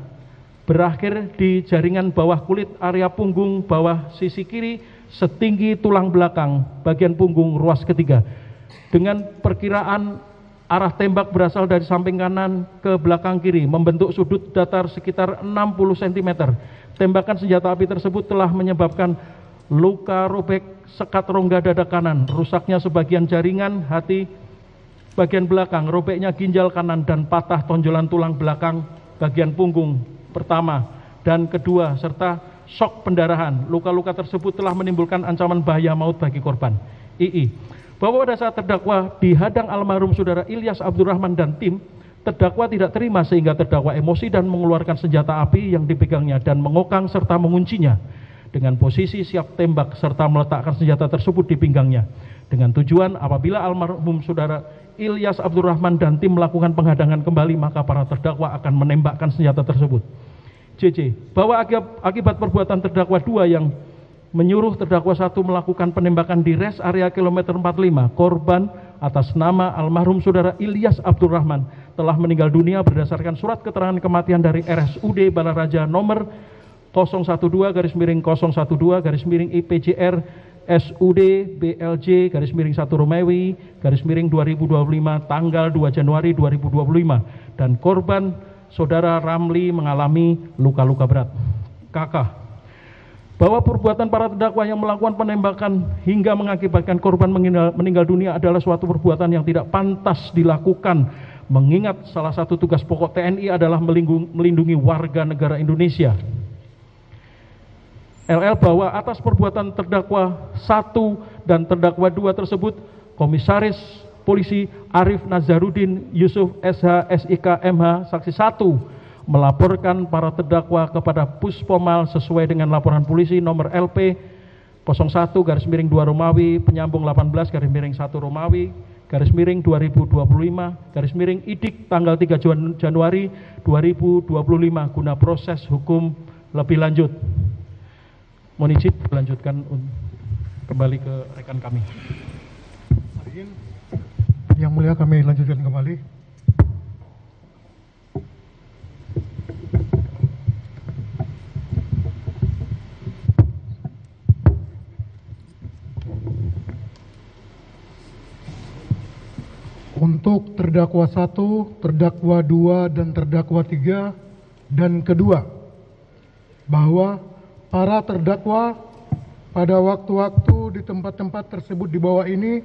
berakhir di jaringan bawah kulit area punggung bawah sisi kiri setinggi tulang belakang bagian punggung ruas ketiga, dengan perkiraan arah tembak berasal dari samping kanan ke belakang kiri membentuk sudut datar sekitar 60 cm. Tembakan senjata api tersebut telah menyebabkan luka robek sekat rongga dada kanan, rusaknya sebagian jaringan hati bagian belakang, robeknya ginjal kanan dan patah tonjolan tulang belakang bagian punggung pertama dan kedua serta shock pendarahan. Luka-luka tersebut telah menimbulkan ancaman bahaya maut bagi korban. II. Bahwa pada saat terdakwa dihadang almarhum saudara Ilyas Abdurrahman dan tim, terdakwa tidak terima sehingga terdakwa emosi dan mengeluarkan senjata api yang dipegangnya dan mengokang serta menguncinya dengan posisi siap tembak serta meletakkan senjata tersebut di pinggangnya dengan tujuan apabila almarhum saudara Ilyas Abdurrahman dan tim melakukan penghadangan kembali maka para terdakwa akan menembakkan senjata tersebut. CC. Bahwa akibat perbuatan terdakwa 2 yang menyuruh terdakwa 1 melakukan penembakan di rest area kilometer 45, korban atas nama almarhum saudara Ilyas Abdurrahman telah meninggal dunia berdasarkan surat keterangan kematian dari RSUD Balaraja nomor 012-012-IPJR SUD BLJ _1 Romawi _2025 tanggal 2 Januari 2025 dan korban saudara Ramli mengalami luka-luka berat. Kakak. Bahwa perbuatan para terdakwa yang melakukan penembakan hingga mengakibatkan korban meninggal dunia adalah suatu perbuatan yang tidak pantas dilakukan mengingat salah satu tugas pokok TNI adalah melindungi warga negara Indonesia. LL bahwa atas perbuatan terdakwa 1 dan terdakwa 2 tersebut Komisaris Polisi Arif Nazarudin Yusuf SH SIK MH Saksi 1 melaporkan para terdakwa kepada Puspomal sesuai dengan laporan polisi nomor LP 01-2 Romawi penyambung 18-1 Romawi _2025 IDIK tanggal 3 Januari 2025 guna proses hukum lebih lanjut. Mohon izin dilanjutkan kembali ke rekan kami. Yang mulia kami lanjutkan kembali. Untuk terdakwa 1, terdakwa 2, dan terdakwa 3 dan kedua, bahwa para terdakwa pada waktu-waktu di tempat-tempat tersebut di bawah ini,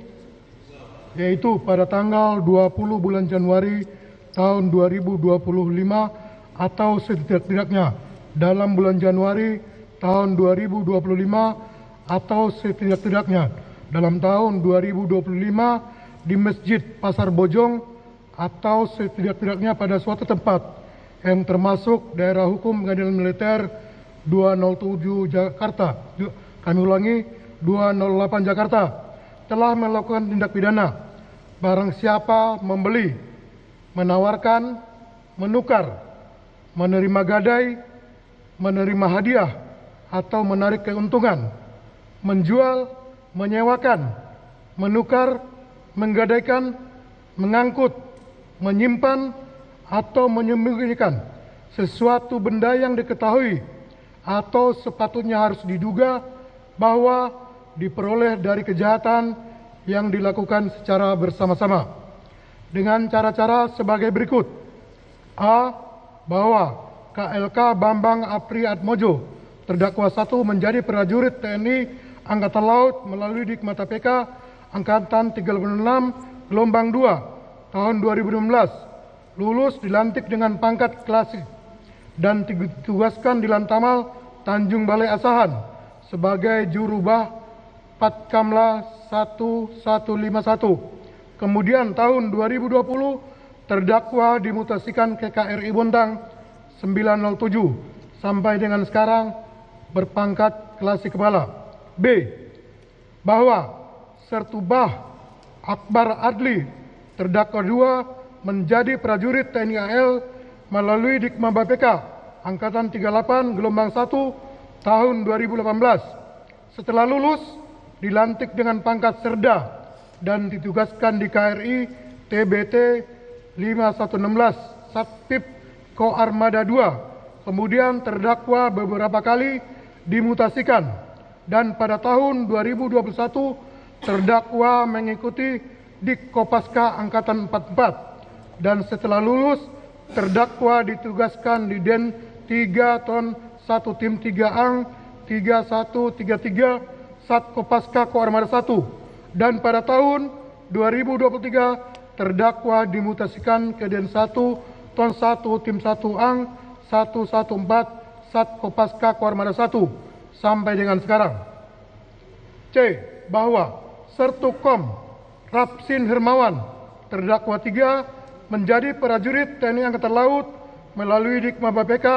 yaitu pada tanggal 20 bulan Januari tahun 2025 atau setidak-tidaknya dalam bulan Januari tahun 2025 atau setidak-tidaknya dalam tahun 2025 di Masjid Pasar Bojong atau setidak-tidaknya pada suatu tempat yang termasuk daerah hukum pengadilan militer 207 Jakarta, kami ulangi 208 Jakarta, telah melakukan tindak pidana barang siapa membeli, menawarkan, menukar, menerima gadai, menerima hadiah atau menarik keuntungan, menjual, menyewakan, menukar, menggadaikan, mengangkut, menyimpan atau menyembunyikan sesuatu benda yang diketahui atau sepatutnya harus diduga bahwa diperoleh dari kejahatan yang dilakukan secara bersama-sama dengan cara-cara sebagai berikut. A. Bahwa KLK Bambang Apri Atmojo terdakwa 1 menjadi prajurit TNI Angkatan Laut melalui Dikmata PK Angkatan 36 gelombang 2 tahun 2016, lulus dilantik dengan pangkat klasik dan ditugaskan di Lantamal Tanjung Balai Asahan sebagai jurubah Patkamla 1151. Kemudian tahun 2020 terdakwa dimutasikan ke KRI Bontang 907 sampai dengan sekarang berpangkat klasik kepala. B. Bahwa Sertubah Akbar Adli terdakwa 2 menjadi prajurit TNI AL melalui Dikma BPK Angkatan 38 gelombang 1 tahun 2018. Setelah lulus dilantik dengan pangkat Serda dan ditugaskan di KRI TBT 5116 Satpip Ko Armada 2. Kemudian terdakwa beberapa kali dimutasikan dan pada tahun 2021 terdakwa mengikuti Dik Kopaska Angkatan 44 dan setelah lulus terdakwa ditugaskan di Den 3 Ton 1 Tim 3 Ang 3133 Sat Kopaska Ko Armada 1 dan pada tahun 2023 terdakwa dimutasikan ke Den 1 Ton 1 Tim 1 Ang 114 Sat Kopaska Koarmada 1 sampai dengan sekarang. C. Bahwa Sertukom Rapsin Hermawan terdakwa 3 menjadi prajurit TNI Angkatan Laut melalui Dikma BPK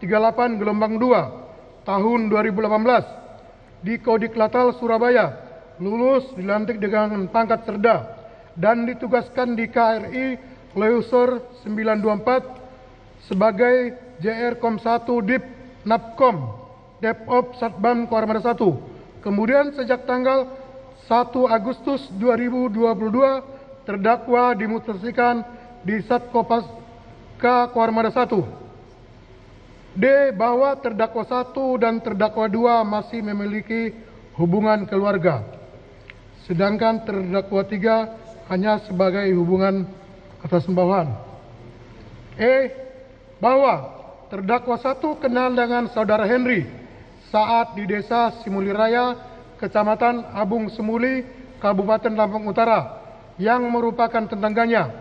38 gelombang 2 tahun 2018 di Kodik Latal Surabaya, lulus dilantik dengan pangkat Serda dan ditugaskan di KRI Leusor 924 sebagai JR Kom 1 Dip Napkom Depop Satbam Koarmada 1. Kemudian sejak tanggal 1 Agustus 2022 terdakwa dimutasikan di Sat Kopaska Koarmada 1. D. Bahwa terdakwa 1 dan terdakwa 2 masih memiliki hubungan keluarga, sedangkan terdakwa 3 hanya sebagai hubungan atas bawahan. E. Bahwa terdakwa 1 kenal dengan saudara Henry saat di desa Simuliraya, Kecamatan Abung Semuli, Kabupaten Lampung Utara, yang merupakan tetangganya.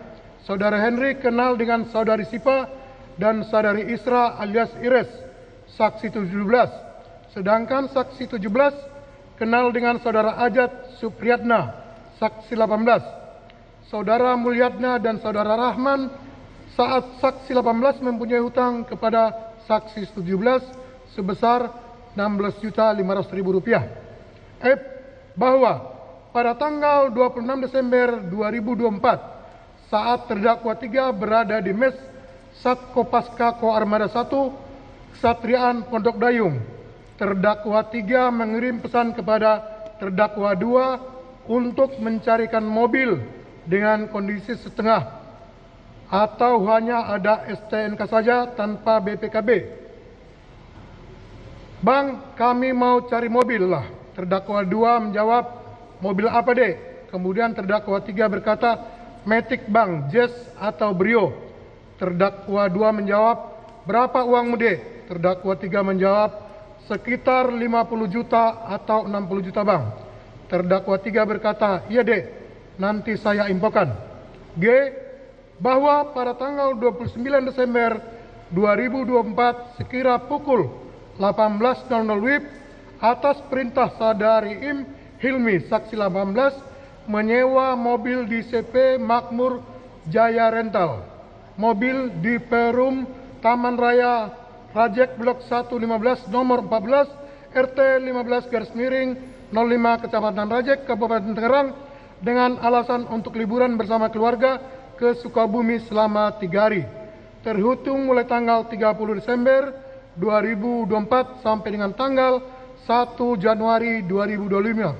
Saudara Henry kenal dengan saudari Sipa dan saudari Isra alias Ires, saksi 17. Sedangkan saksi 17 kenal dengan saudara Ajat Supriyatna, saksi 18. Saudara Mulyatna dan saudara Rahman saat saksi 18 mempunyai hutang kepada saksi 17 sebesar Rp16.500.000. F. Bahwa pada tanggal 26 Desember 2024 saat terdakwa 3 berada di mes Sat Kopaska Koarmada 1 Kesatriaan Pondok Dayung, terdakwa 3 mengirim pesan kepada terdakwa 2 untuk mencarikan mobil dengan kondisi setengah atau hanya ada STNK saja tanpa BPKB. Bang, kami mau cari mobil lah. Terdakwa 2 menjawab, mobil apa dek? Kemudian terdakwa 3 berkata, Matic bang, Jazz atau Brio. Terdakwa 2 menjawab, berapa uangmu dek? Terdakwa 3 menjawab, sekitar 50 juta atau 60 juta bang. Terdakwa 3 berkata, iya dek, nanti saya infokan. G. Bahwa pada tanggal 29 Desember 2024 sekira pukul 18.00 WIB atas perintah saudari Im Hilmi, saksi 18, menyewa mobil di CP Makmur Jaya Rental. Mobil di Perum Taman Raya Rajek Blok 115 nomor 14 RT 15/05 Kecamatan Rajek Kabupaten Tangerang dengan alasan untuk liburan bersama keluarga ke Sukabumi selama 3 hari terhitung mulai tanggal 30 Desember 2024 sampai dengan tanggal 1 Januari 2025.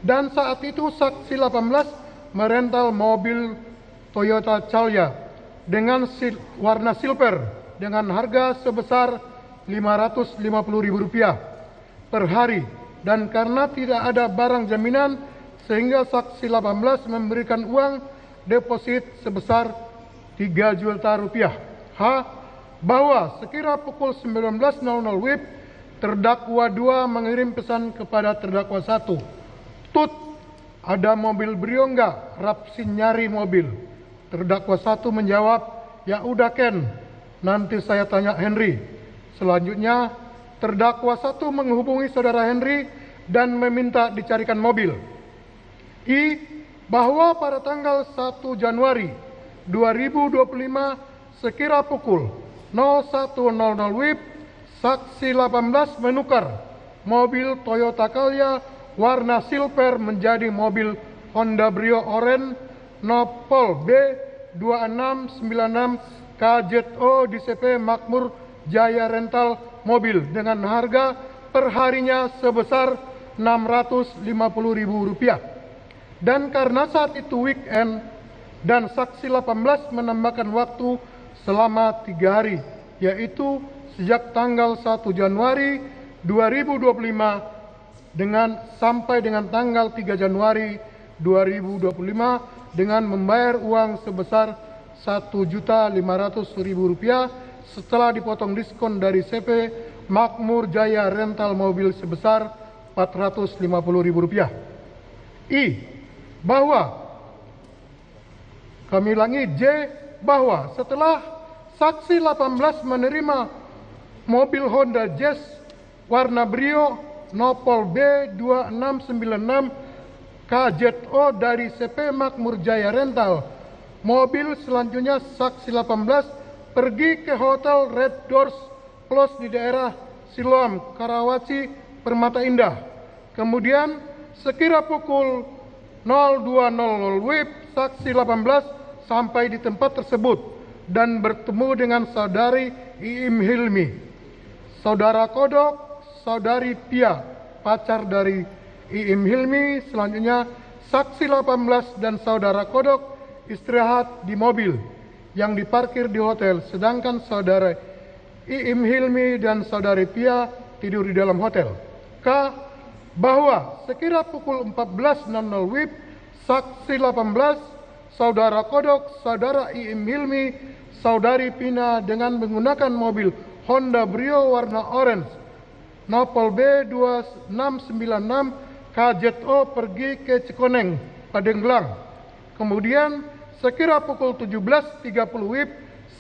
Dan saat itu saksi 18 merental mobil Toyota Calya dengan warna silver dengan harga sebesar Rp550.000 per hari, dan karena tidak ada barang jaminan sehingga saksi 18 memberikan uang deposit sebesar Rp3 juta. H. Bahwa sekira pukul 19.00 WIB terdakwa 2 mengirim pesan kepada terdakwa 1, Tut, ada mobil Brio enggak? Rapsin nyari mobil. Terdakwa 1 menjawab, ya udah Ken, nanti saya tanya Henry. Selanjutnya terdakwa 1 menghubungi saudara Henry dan meminta dicarikan mobil. I. Bahwa pada tanggal 1 Januari 2025 sekira pukul 01.00 WIB saksi 18 menukar mobil Toyota Calya warna silver menjadi mobil Honda Brio Oren Nopol B2696 KZO di CP Makmur Jaya Rental mobil dengan harga perharinya sebesar Rp650.000. Dan karena saat itu weekend dan saksi 18 menambahkan waktu selama 3 hari, yaitu sejak tanggal 1 Januari 2025 sampai dengan tanggal 3 Januari 2025 dengan membayar uang sebesar Rp1.500.000 setelah dipotong diskon dari CP Makmur Jaya Rental mobil sebesar Rp450.000. I. Bahwa kami ulangi, J. Bahwa setelah saksi 18 menerima mobil Honda Jazz warna Brio Nopol B2696 KZO dari CP Makmur Jaya Rental. Mobil selanjutnya saksi 18 pergi ke Hotel Red Doors Plus di daerah Siloam, Karawaci, Permata Indah. Kemudian sekira pukul 02.00 WIB, saksi 18 sampai di tempat tersebut dan bertemu dengan saudari Iim Hilmi, saudara Kodok, saudari Pia, pacar dari Iim Hilmi. Selanjutnya saksi 18 dan saudara Kodok istirahat di mobil yang diparkir di hotel, sedangkan saudara Iim Hilmi dan saudari Pia tidur di dalam hotel. K. Bahwa sekira pukul 14.00 WIB, saksi 18, saudara Kodok, saudara Iim Hilmi, saudari Pina dengan menggunakan mobil Honda Brio warna orange Nopol B2696 KZO pergi ke Cikoneng, Padenggelang. Kemudian sekira pukul 17.30 WIB,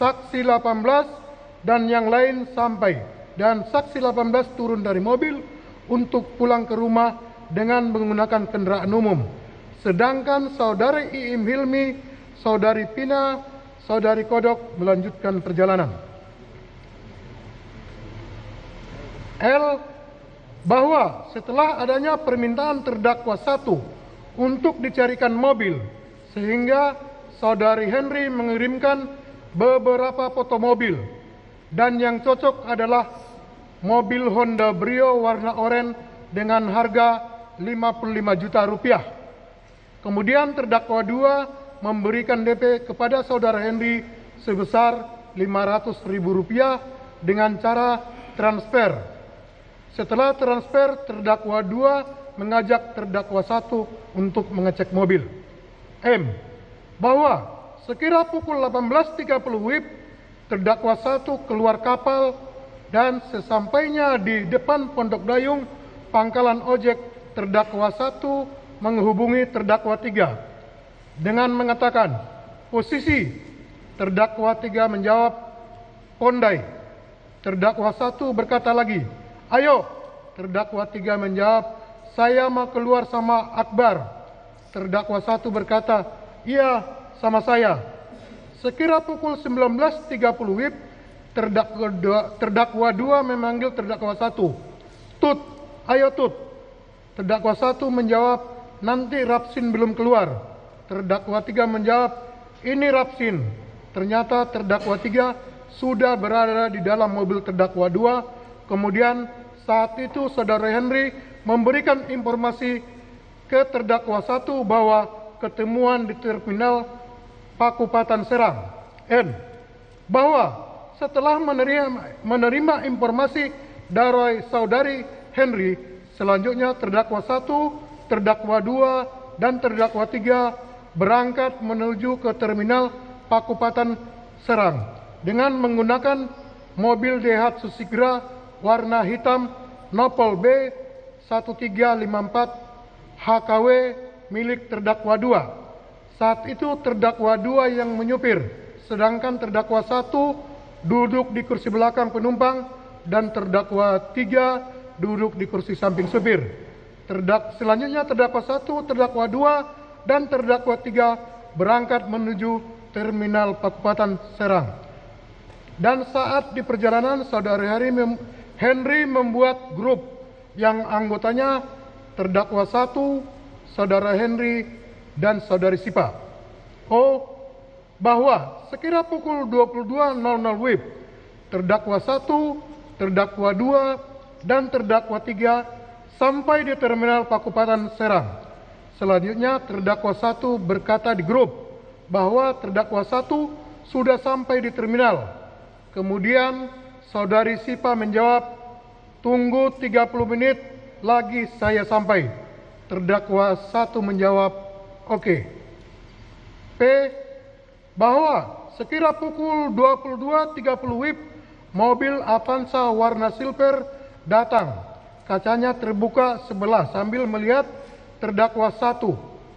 saksi 18 dan yang lain sampai, dan saksi 18 turun dari mobil untuk pulang ke rumah dengan menggunakan kendaraan umum. Sedangkan saudari Iim Hilmi, saudari Pina, saudari Kodok melanjutkan perjalanan. L. Bahwa setelah adanya permintaan terdakwa 1 untuk dicarikan mobil, sehingga saudari Henry mengirimkan beberapa foto mobil, dan yang cocok adalah mobil Honda Brio warna oranye dengan harga 55 juta rupiah. Kemudian terdakwa 2 memberikan DP kepada saudara Henry sebesar 500.000 rupiah dengan cara transfer. Setelah transfer, terdakwa 2 mengajak terdakwa 1 untuk mengecek mobil. M. Bahwa sekira pukul 18.30 WIB, terdakwa 1 keluar kapal dan sesampainya di depan Pondok Dayung, pangkalan ojek, terdakwa 1 menghubungi terdakwa 3 dengan mengatakan, posisi. Terdakwa 3 menjawab, Pondai. Terdakwa 1 berkata lagi, ayo. Terdakwa 3 menjawab, saya mau keluar sama Akbar. Terdakwa 1 berkata, iya, sama saya. Sekira pukul 19.30 WIB, terdakwa 2 memanggil terdakwa 1. Tut, ayo Tut. Terdakwa 1 menjawab, nanti Rapsin belum keluar. Terdakwa 3 menjawab, ini Rapsin. Ternyata terdakwa 3 sudah berada di dalam mobil terdakwa 2. Kemudian saat itu saudara Henry memberikan informasi ke terdakwa 1 bahwa ketemuan di terminal Pakupatan Serang. N. Bahwa setelah menerima informasi dari saudari Henry, selanjutnya terdakwa 1, terdakwa 2, dan terdakwa 3 berangkat menuju ke terminal Pakupatan Serang dengan menggunakan mobil Daihatsu Sigra warna hitam Nopol B1354 HKW milik terdakwa 2. Saat itu terdakwa 2 yang menyupir, sedangkan terdakwa 1 duduk di kursi belakang penumpang dan terdakwa 3 duduk di kursi samping supir. Selanjutnya terdakwa 1, terdakwa 2, dan terdakwa 3 berangkat menuju terminal Pakupatan Serang. Dan saat di perjalanan, saudara Henry membuat grup yang anggotanya terdakwa 1, saudara Henry, dan saudari Sipa. O. Bahwa sekira pukul 22.00 WIB, terdakwa 1, terdakwa 2, dan terdakwa 3 sampai di terminal Pakupatan Serang. Selanjutnya terdakwa 1 berkata di grup bahwa terdakwa 1 sudah sampai di terminal. Kemudian saudari Sipa menjawab, tunggu 30 menit lagi saya sampai. Terdakwa 1 menjawab, oke. P. Bahwa sekira pukul 22.30 WIB, mobil Avanza warna silver datang. Kacanya terbuka sebelah sambil melihat terdakwa 1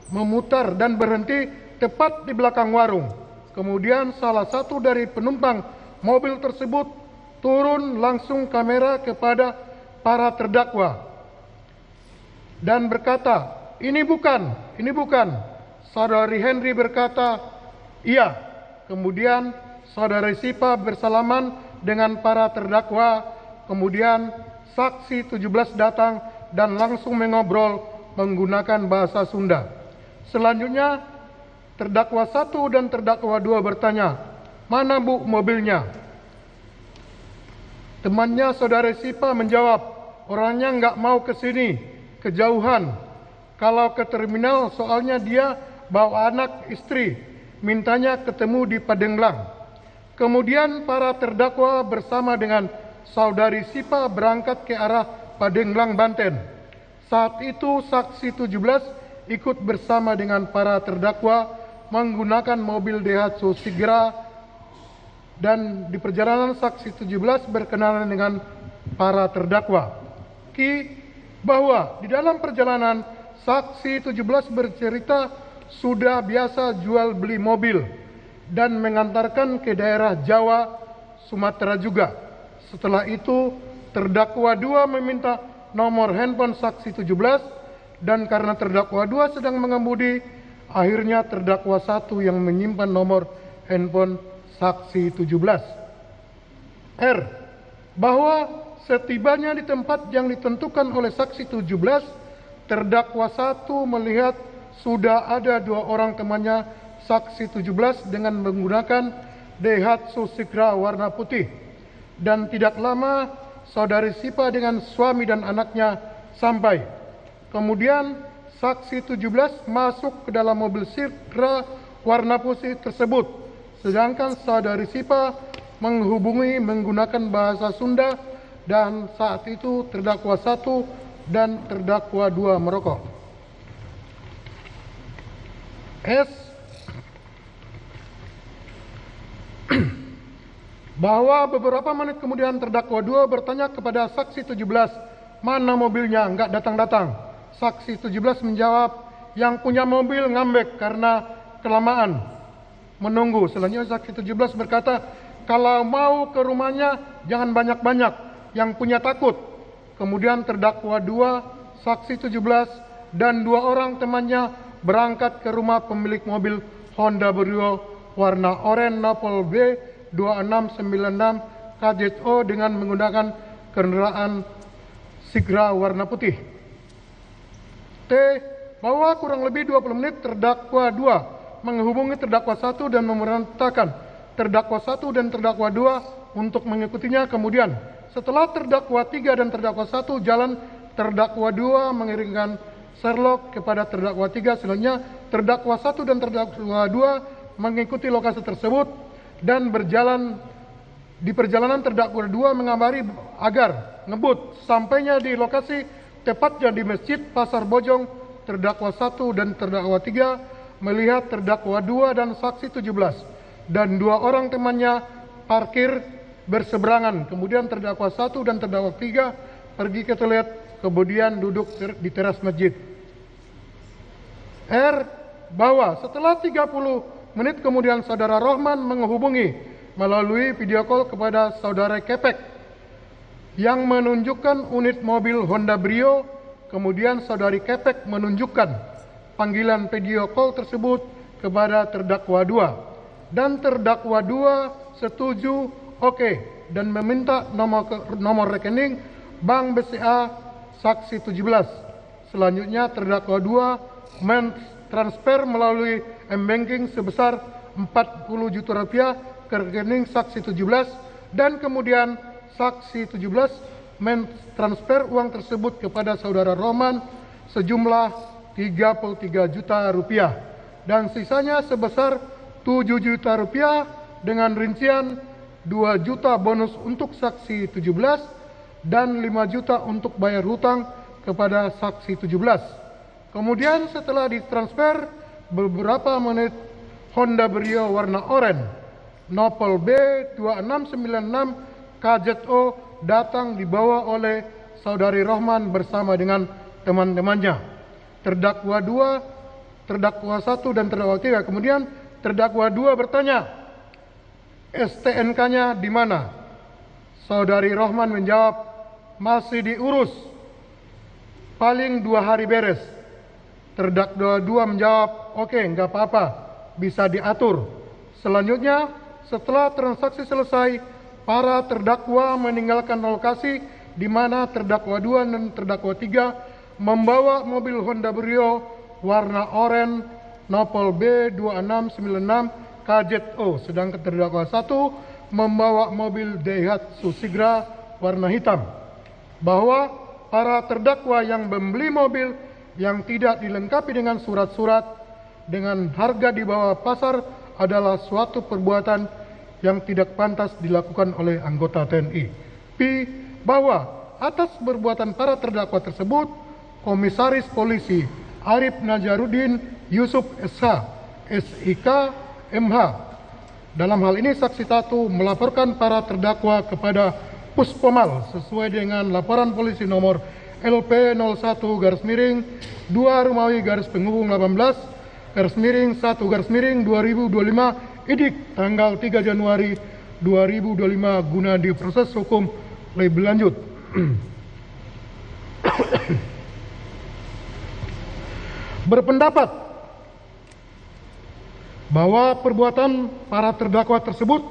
memutar dan berhenti tepat di belakang warung. Kemudian salah satu dari penumpang mobil tersebut turun langsung kamera kepada para terdakwa dan berkata, ini bukan. Saudari Henry berkata, iya. Kemudian saudari Sipa bersalaman dengan para terdakwa. Kemudian saksi 17 datang dan langsung mengobrol menggunakan bahasa Sunda. Selanjutnya terdakwa 1 dan terdakwa 2 bertanya, mana Bu mobilnya? Temannya saudari Sipa menjawab, orangnya nggak mau ke sini, kejauhan. Kalau ke terminal soalnya dia bawa anak istri, mintanya ketemu di Padenglang. Kemudian para terdakwa bersama dengan saudari Sipa berangkat ke arah Padenglang, Banten. Saat itu saksi 17 ikut bersama dengan para terdakwa menggunakan mobil Daihatsu Sigra, dan di perjalanan saksi 17 berkenalan dengan para terdakwa. Bahwa di dalam perjalanan saksi 17 bercerita sudah biasa jual beli mobil dan mengantarkan ke daerah Jawa, Sumatera juga. Setelah itu terdakwa 2 meminta nomor handphone saksi 17, dan karena terdakwa 2 sedang mengemudi, akhirnya terdakwa 1 yang menyimpan nomor handphone saksi 17. Bahwa setibanya di tempat yang ditentukan oleh saksi 17, terdakwa 1 melihat sudah ada 2 orang temannya saksi 17 dengan menggunakan Daihatsu Sigra warna putih. Dan tidak lama saudari Sipa dengan suami dan anaknya sampai. Kemudian saksi 17 masuk ke dalam mobil Sigra warna putih tersebut. Sedangkan saudari Sipa menghubungi menggunakan bahasa Sunda, dan saat itu terdakwa 1 dan terdakwa 2 merokok. Bahwa beberapa menit kemudian terdakwa 2 bertanya kepada saksi 17, mana mobilnya, enggak datang-datang. Saksi 17 menjawab, yang punya mobil ngambek karena kelamaan menunggu. Selanjutnya saksi 17 berkata, kalau mau ke rumahnya jangan banyak-banyak, yang punya takut. Kemudian terdakwa 2, saksi 17 dan 2 orang temannya berangkat ke rumah pemilik mobil Honda Brio warna oranye Nopol B2696 KZO dengan menggunakan kendaraan Sigra warna putih. Bahwa kurang lebih 20 menit terdakwa 2 menghubungi terdakwa 1 dan memerintahkan terdakwa 1 dan terdakwa 2 untuk mengikutinya. Kemudian setelah terdakwa 3 dan terdakwa 1 jalan, terdakwa 2 mengirimkan Sherlock kepada terdakwa 3. Selanjutnya terdakwa 1 dan terdakwa 2 mengikuti lokasi tersebut, dan di perjalanan terdakwa 2 mengabari agar ngebut. Sampainya di lokasi, tepatnya di Masjid Pasar Bojong, terdakwa 1 dan terdakwa 3 melihat terdakwa 2 dan saksi 17 dan 2 orang temannya parkir berseberangan. Kemudian terdakwa 1 dan terdakwa 3 pergi ke toilet, kemudian duduk di teras masjid. Bahwa setelah 30 menit kemudian saudara Rohman menghubungi melalui video call kepada saudara Kepek yang menunjukkan unit mobil Honda Brio. Kemudian saudari Kepek menunjukkan panggilan video call tersebut kepada terdakwa 2, dan terdakwa 2 setuju dan meminta nomor rekening Bank BCA saksi 17. Selanjutnya terdakwa 2 mentransfer melalui M-Banking sebesar 40 juta rupiah ke rekening saksi 17, dan kemudian saksi 17 mentransfer uang tersebut kepada saudara Roman sejumlah 33 juta rupiah, dan sisanya sebesar 7 juta rupiah dengan rincian 2 juta bonus untuk saksi 17 dan 5 juta untuk bayar hutang kepada saksi 17. Kemudian setelah ditransfer beberapa menit, Honda Brio warna oranye Nopol B2696 KZO datang dibawa oleh saudari Rohman bersama dengan teman-temannya. Terdakwa 2, terdakwa 1 dan terdakwa 3. Kemudian terdakwa 2 bertanya, STNK-nya di mana? Saudari Rohman menjawab, masih diurus, paling 2 hari beres. Terdakwa 2 menjawab, oke, nggak apa-apa, bisa diatur. Selanjutnya, setelah transaksi selesai, para terdakwa meninggalkan lokasi di mana terdakwa 2 dan terdakwa 3 membawa mobil Honda Brio warna oranye Nopol B2696 KZO, sedangkan terdakwa 1 membawa mobil Daihatsu Sigra warna hitam. Bahwa para terdakwa yang membeli mobil yang tidak dilengkapi dengan surat-surat dengan harga di bawah pasar adalah suatu perbuatan yang tidak pantas dilakukan oleh anggota TNI. P. Bahwa atas perbuatan para terdakwa tersebut, Komisaris Polisi Arif Najaruddin Yusuf SH, SIK, MH. Dalam hal ini saksi 1 melaporkan para terdakwa kepada Puspomal sesuai dengan laporan polisi nomor LP01-2 Rumawi /18-1/2025 Idik tanggal 3 Januari 2025 guna diproses hukum lebih lanjut. Berpendapat bahwa perbuatan para terdakwa tersebut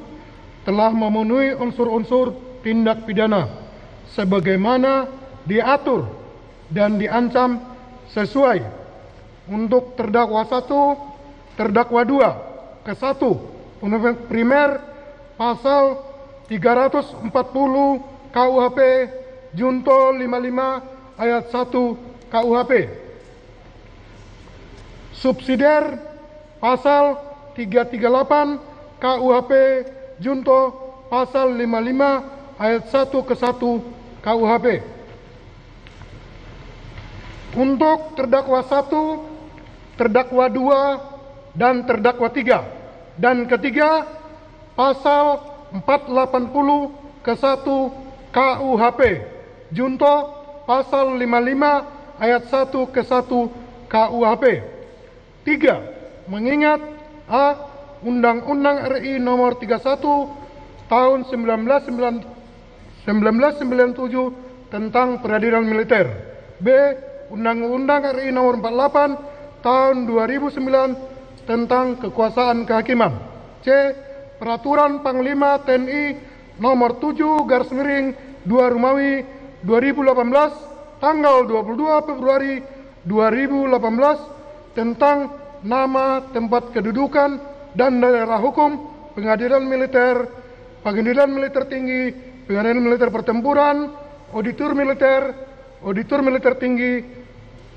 telah memenuhi unsur-unsur tindak pidana sebagaimana diatur dan diancam sesuai untuk terdakwa 1, terdakwa 2 ke 1 Undang-Undang Primer pasal 340 KUHP Junto 55 ayat 1 KUHP. Subsidiar pasal 338 KUHP Junto pasal 55 ayat 1 ke 1 KUHP. Untuk terdakwa 1, terdakwa 2, dan terdakwa 3. Dan ketiga, pasal 480 ke 1 KUHP Junto pasal 55 ayat 1 ke 1 KUHP. 3. Mengingat A. Undang-Undang RI nomor 31 tahun 1997 tentang peradilan militer. B. Undang-Undang RI nomor 48 tahun 2009 tentang kekuasaan kehakiman. C. Peraturan Panglima TNI nomor 7/2 Romawi 2018 tanggal 22 Februari 2018 tentang nama, tempat kedudukan, dan daerah hukum pengadilan militer tinggi, pengadilan militer pertempuran, auditor militer tinggi,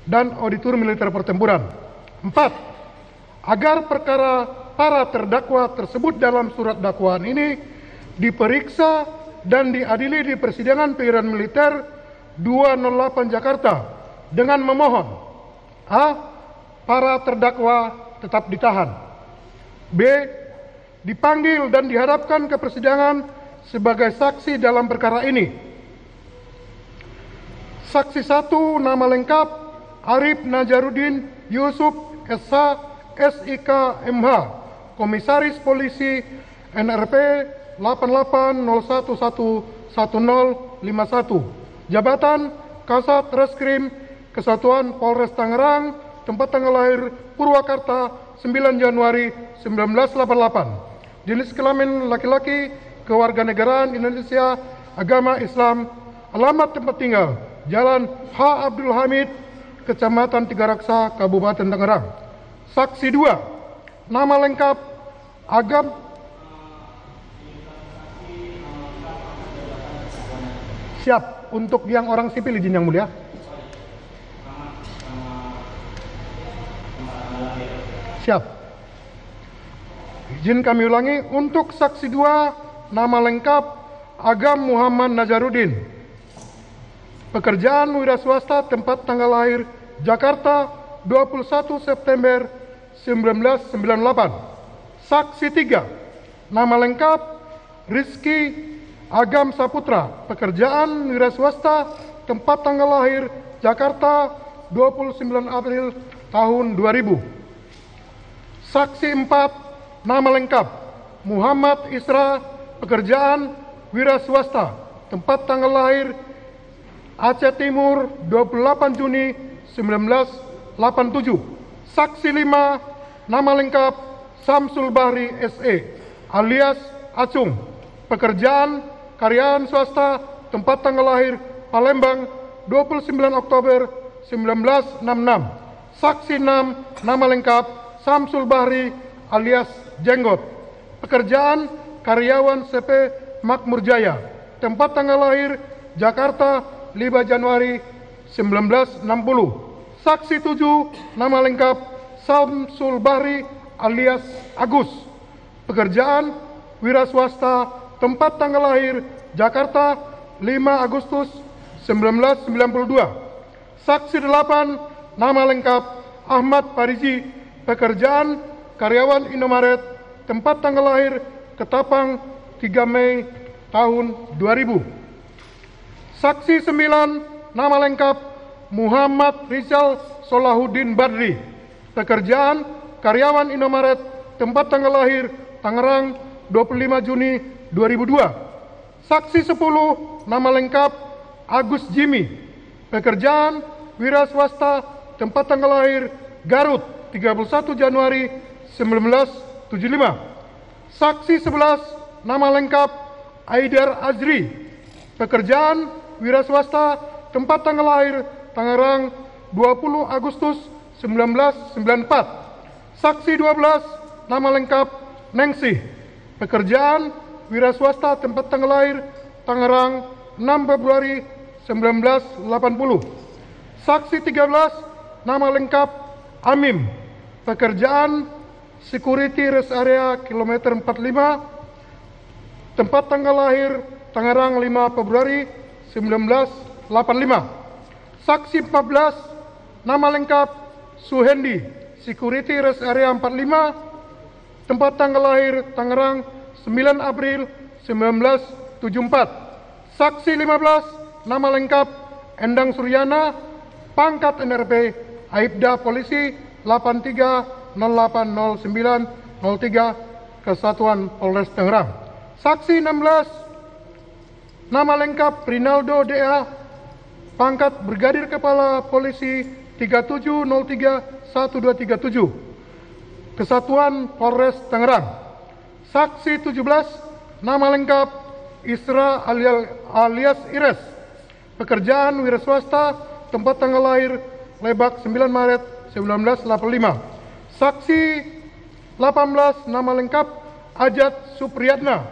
dan auditor militer pertempuran. 4. Agar perkara para terdakwa tersebut dalam surat dakwaan ini diperiksa dan diadili di persidangan pengadilan militer 208 Jakarta dengan memohon: A. Para terdakwa tetap ditahan. B. Dipanggil dan dihadapkan ke persidangan sebagai saksi dalam perkara ini. Saksi 1 nama lengkap Arif Najaruddin Yusuf SH, SIK, MH, Komisaris Polisi NRP 8801111051, Jabatan Kasat Reskrim Kesatuan Polres Tangerang, tempat tanggal lahir Purwakarta 9 Januari 1988, jenis kelamin laki-laki, kewarganegaraan Indonesia, agama Islam, alamat tempat tinggal Jalan H. Abdul Hamid, Kecamatan Tiga Raksa, Kabupaten Tangerang. Saksi 2 nama lengkap Agam siap untuk yang orang sipil, izin yang mulia. Siap. Izin kami ulangi, untuk saksi 2 nama lengkap Agam Muhammad Najaruddin, pekerjaan wira swasta, tempat tanggal lahir Jakarta 21 September 1998. Saksi 3 nama lengkap Rizky Agam Saputra, pekerjaan wira swasta, tempat tanggal lahir Jakarta 29 April tahun 2000. Saksi 4 nama lengkap Muhammad Isra, pekerjaan wira swasta, tempat tanggal lahir Aceh Timur 28 Juni 1987. Saksi 5, nama lengkap Samsul Bahri SE alias Acung. Pekerjaan karyawan swasta, tempat tanggal lahir Palembang 29 Oktober 1966. Saksi 6, nama lengkap Samsul Bahri alias Jenggot. Pekerjaan karyawan CP Makmur Jaya, tempat tanggal lahir Jakarta 5 Januari 1960. Saksi 7, nama lengkap Samsul Bahri alias Agus. Pekerjaan wira swasta, tempat tanggal lahir Jakarta 5 Agustus 1992. Saksi 8, nama lengkap Ahmad Farizi. Pekerjaan karyawan Indomaret, tempat tanggal lahir Ketapang 3 Mei tahun 2000. Saksi 9, nama lengkap Muhammad Rizal Solahuddin Badri. Pekerjaan karyawan Indomaret, tempat tanggal lahir Tangerang 25 Juni 2002. Saksi 10, nama lengkap Agus Jimmy. Pekerjaan wira swasta, tempat tanggal lahir Garut 31 Januari 1975. Saksi 11, nama lengkap Aidar Azri. Pekerjaan wira swasta, tempat tanggal lahir Tangerang 20 Agustus 1994. Saksi 12, nama lengkap Nengsih. Pekerjaan wira swasta, tempat tanggal lahir Tangerang 6 Februari 1980. Saksi 13, nama lengkap Amim. Pekerjaan security rest area kilometer 45, tempat tanggal lahir Tangerang 5 Februari 1985. Saksi 14, nama lengkap Suhendi, security rest area 45, tempat tanggal lahir Tangerang 9 April 1974. Saksi 15, nama lengkap Endang Suryana, pangkat NRP Aibda Polisi 83080903 Kesatuan Polres Tangerang. Saksi 16, nama lengkap Rinaldo DA, pangkat Brigadir Kepala Polisi 37031237 Kesatuan Polres Tangerang. Saksi 17, nama lengkap Isra alias Ires. Pekerjaan wira swasta, tempat tanggal lahir Lebak 9 Maret 1985. Saksi 18, nama lengkap Ajat Supriyatna.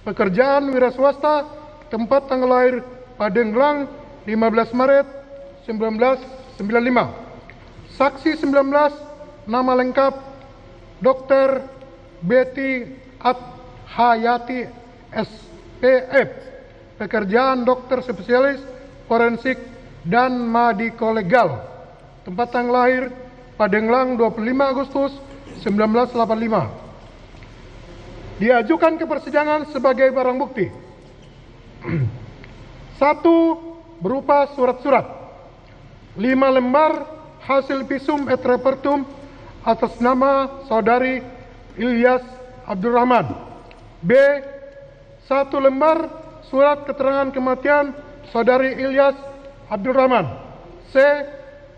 Pekerjaan wira swasta, tempat tanggal lahir Padenglang 15 Maret 1995. Saksi 19, nama lengkap Dr. Betty Adhayati SPF. Pekerjaan dokter spesialis forensik dan madiko-legal. Tempat tanggal lahir Padenglang 25 Agustus 1985. Diajukan ke persidangan sebagai barang bukti. 1. Berupa surat-surat 5 lembar hasil visum et repertum atas nama saudari Ilyas Abdurrahman. B. 1 lembar surat keterangan kematian saudari Ilyas Abdurrahman. C.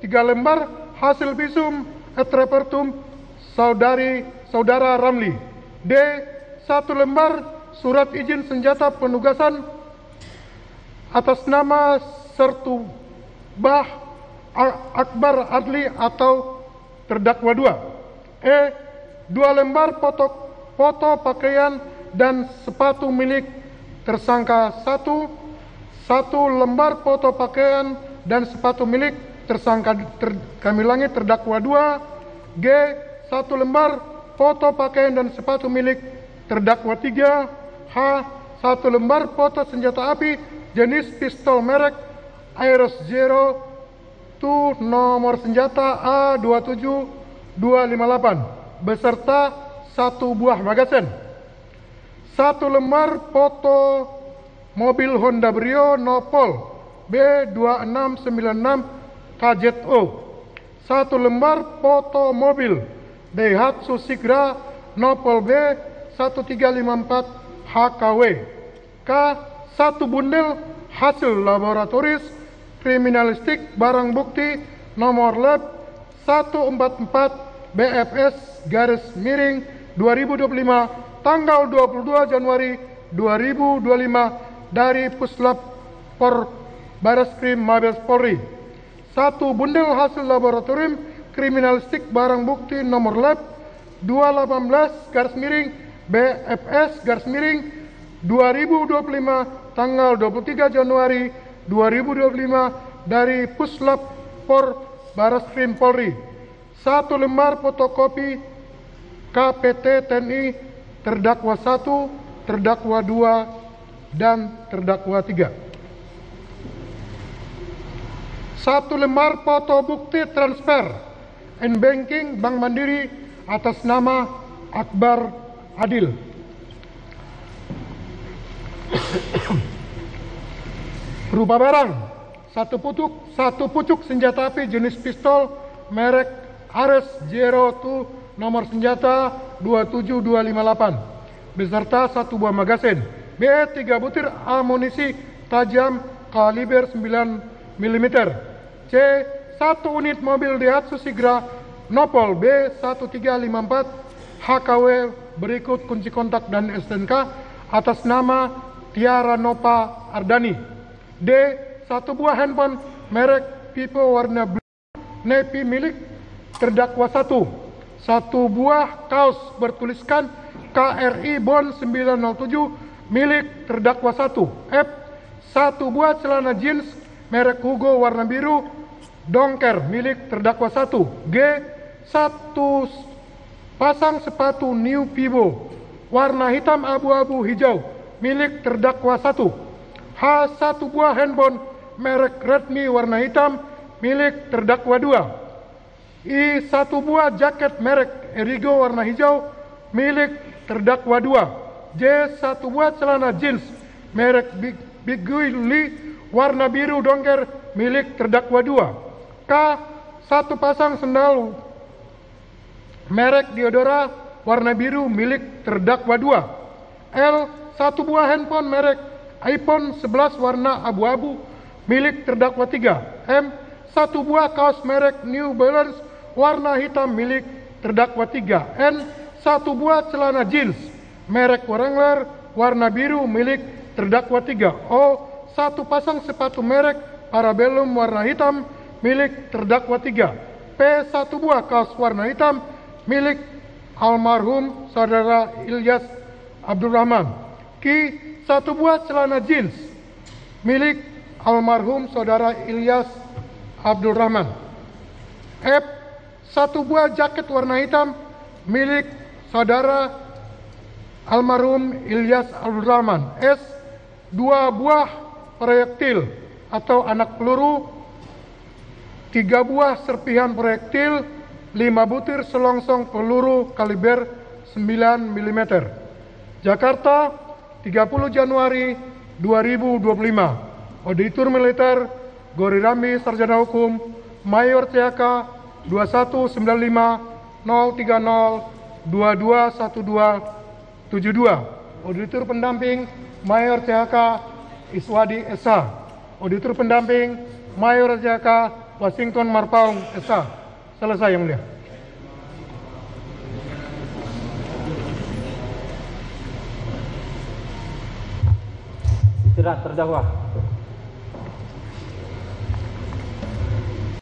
3 lembar hasil visum et repertum saudara Ramli. D. 1 lembar surat izin senjata penugasan atas nama Sertubah Akbar Adli atau terdakwa 2. E. 2 lembar foto pakaian dan sepatu milik tersangka 1. 1 lembar foto pakaian dan sepatu milik tersangka kami ulangi terdakwa 2. G. 1 lembar foto pakaian dan sepatu milik terdakwa 3. H. 1 lembar foto senjata api jenis pistol merek Aeros Zero 2 nomor senjata A27258 beserta 1 buah magazen. 1 lembar foto mobil Honda Brio Nopol B2696 KZO. 1 lembar foto mobil Daihatsu Sigra Nopol B1354 HKW. K. 1 bundel hasil laboratoris kriminalistik barang bukti nomor lab 144 BFS garis miring 2025 tanggal 22 Januari 2025 dari Puslap Por Bareskrim Mabes Polri. 1 bundel hasil laboratorium kriminalistik barang bukti nomor lab 218 garis miring BFS garis miring 2025 tanggal 23 Januari 2025 dari Puslap Por Bareskrim Polri. 1 lembar fotokopi KPT TNI terdakwa 1, terdakwa 2, dan terdakwa 3. 1 lembar foto bukti transfer banking Bank Mandiri atas nama Akbar Adil. Berupa barang 1 pucuk senjata api jenis pistol merek Ares Zero 2 nomor senjata 27258 beserta 1 buah magasin. B. 3 butir amunisi tajam kaliber 9 mm. C. 1 unit mobil Daihatsu Sigra Nopol B1354 HKW berikut kunci kontak dan STNK atas nama Tiara Nova Ardani. D. 1 buah handphone merek Vivo warna blue navy milik terdakwa 1. 1 buah kaos bertuliskan KRI Bond 907 milik terdakwa 1. F. 1 buah celana jeans merek Hugo warna biru dongker milik terdakwa 1. G. 1 pasang sepatu New Vivo warna hitam abu-abu hijau milik terdakwa 1. H. 1 buah handphone merek Redmi warna hitam milik terdakwa 2. I. 1 buah jaket merek Erigo warna hijau milik terdakwa 2. J. 1 buah celana jeans merek Big Willy warna biru dongker milik terdakwa 2. K. 1 pasang sendal merek Diodora warna biru milik terdakwa 2. L. 1 buah handphone merek iPhone 11 warna abu-abu milik terdakwa 3. M. 1 buah kaos merek New Balance warna hitam milik terdakwa 3. N. 1 buah celana jeans merek Wrangler warna biru milik terdakwa 3. O. 1 pasang sepatu merek Parabellum warna hitam milik terdakwa 3. P. 1 buah kaos warna hitam milik almarhum saudara Ilyas Abdurrahman. Q. 1 buah celana jeans milik almarhum saudara Ilyas Abdurrahman. F. 1 buah jaket warna hitam milik saudara almarhum Ilyas Abdurrahman. S. 2 buah proyektil atau anak peluru, 3 buah serpihan proyektil, 5 butir selongsong peluru kaliber 9 mm. Jakarta, 30 Januari 2025. Auditor Militer Gori Rambi Sarjana Hukum Mayor CHK 2195 030 221272. Auditor Pendamping Mayor CHK Iswadi SH. Auditor Pendamping Mayor CHK Washington Marpaung SH. Selesai, Yang Mulia. Istirahat terdakwa.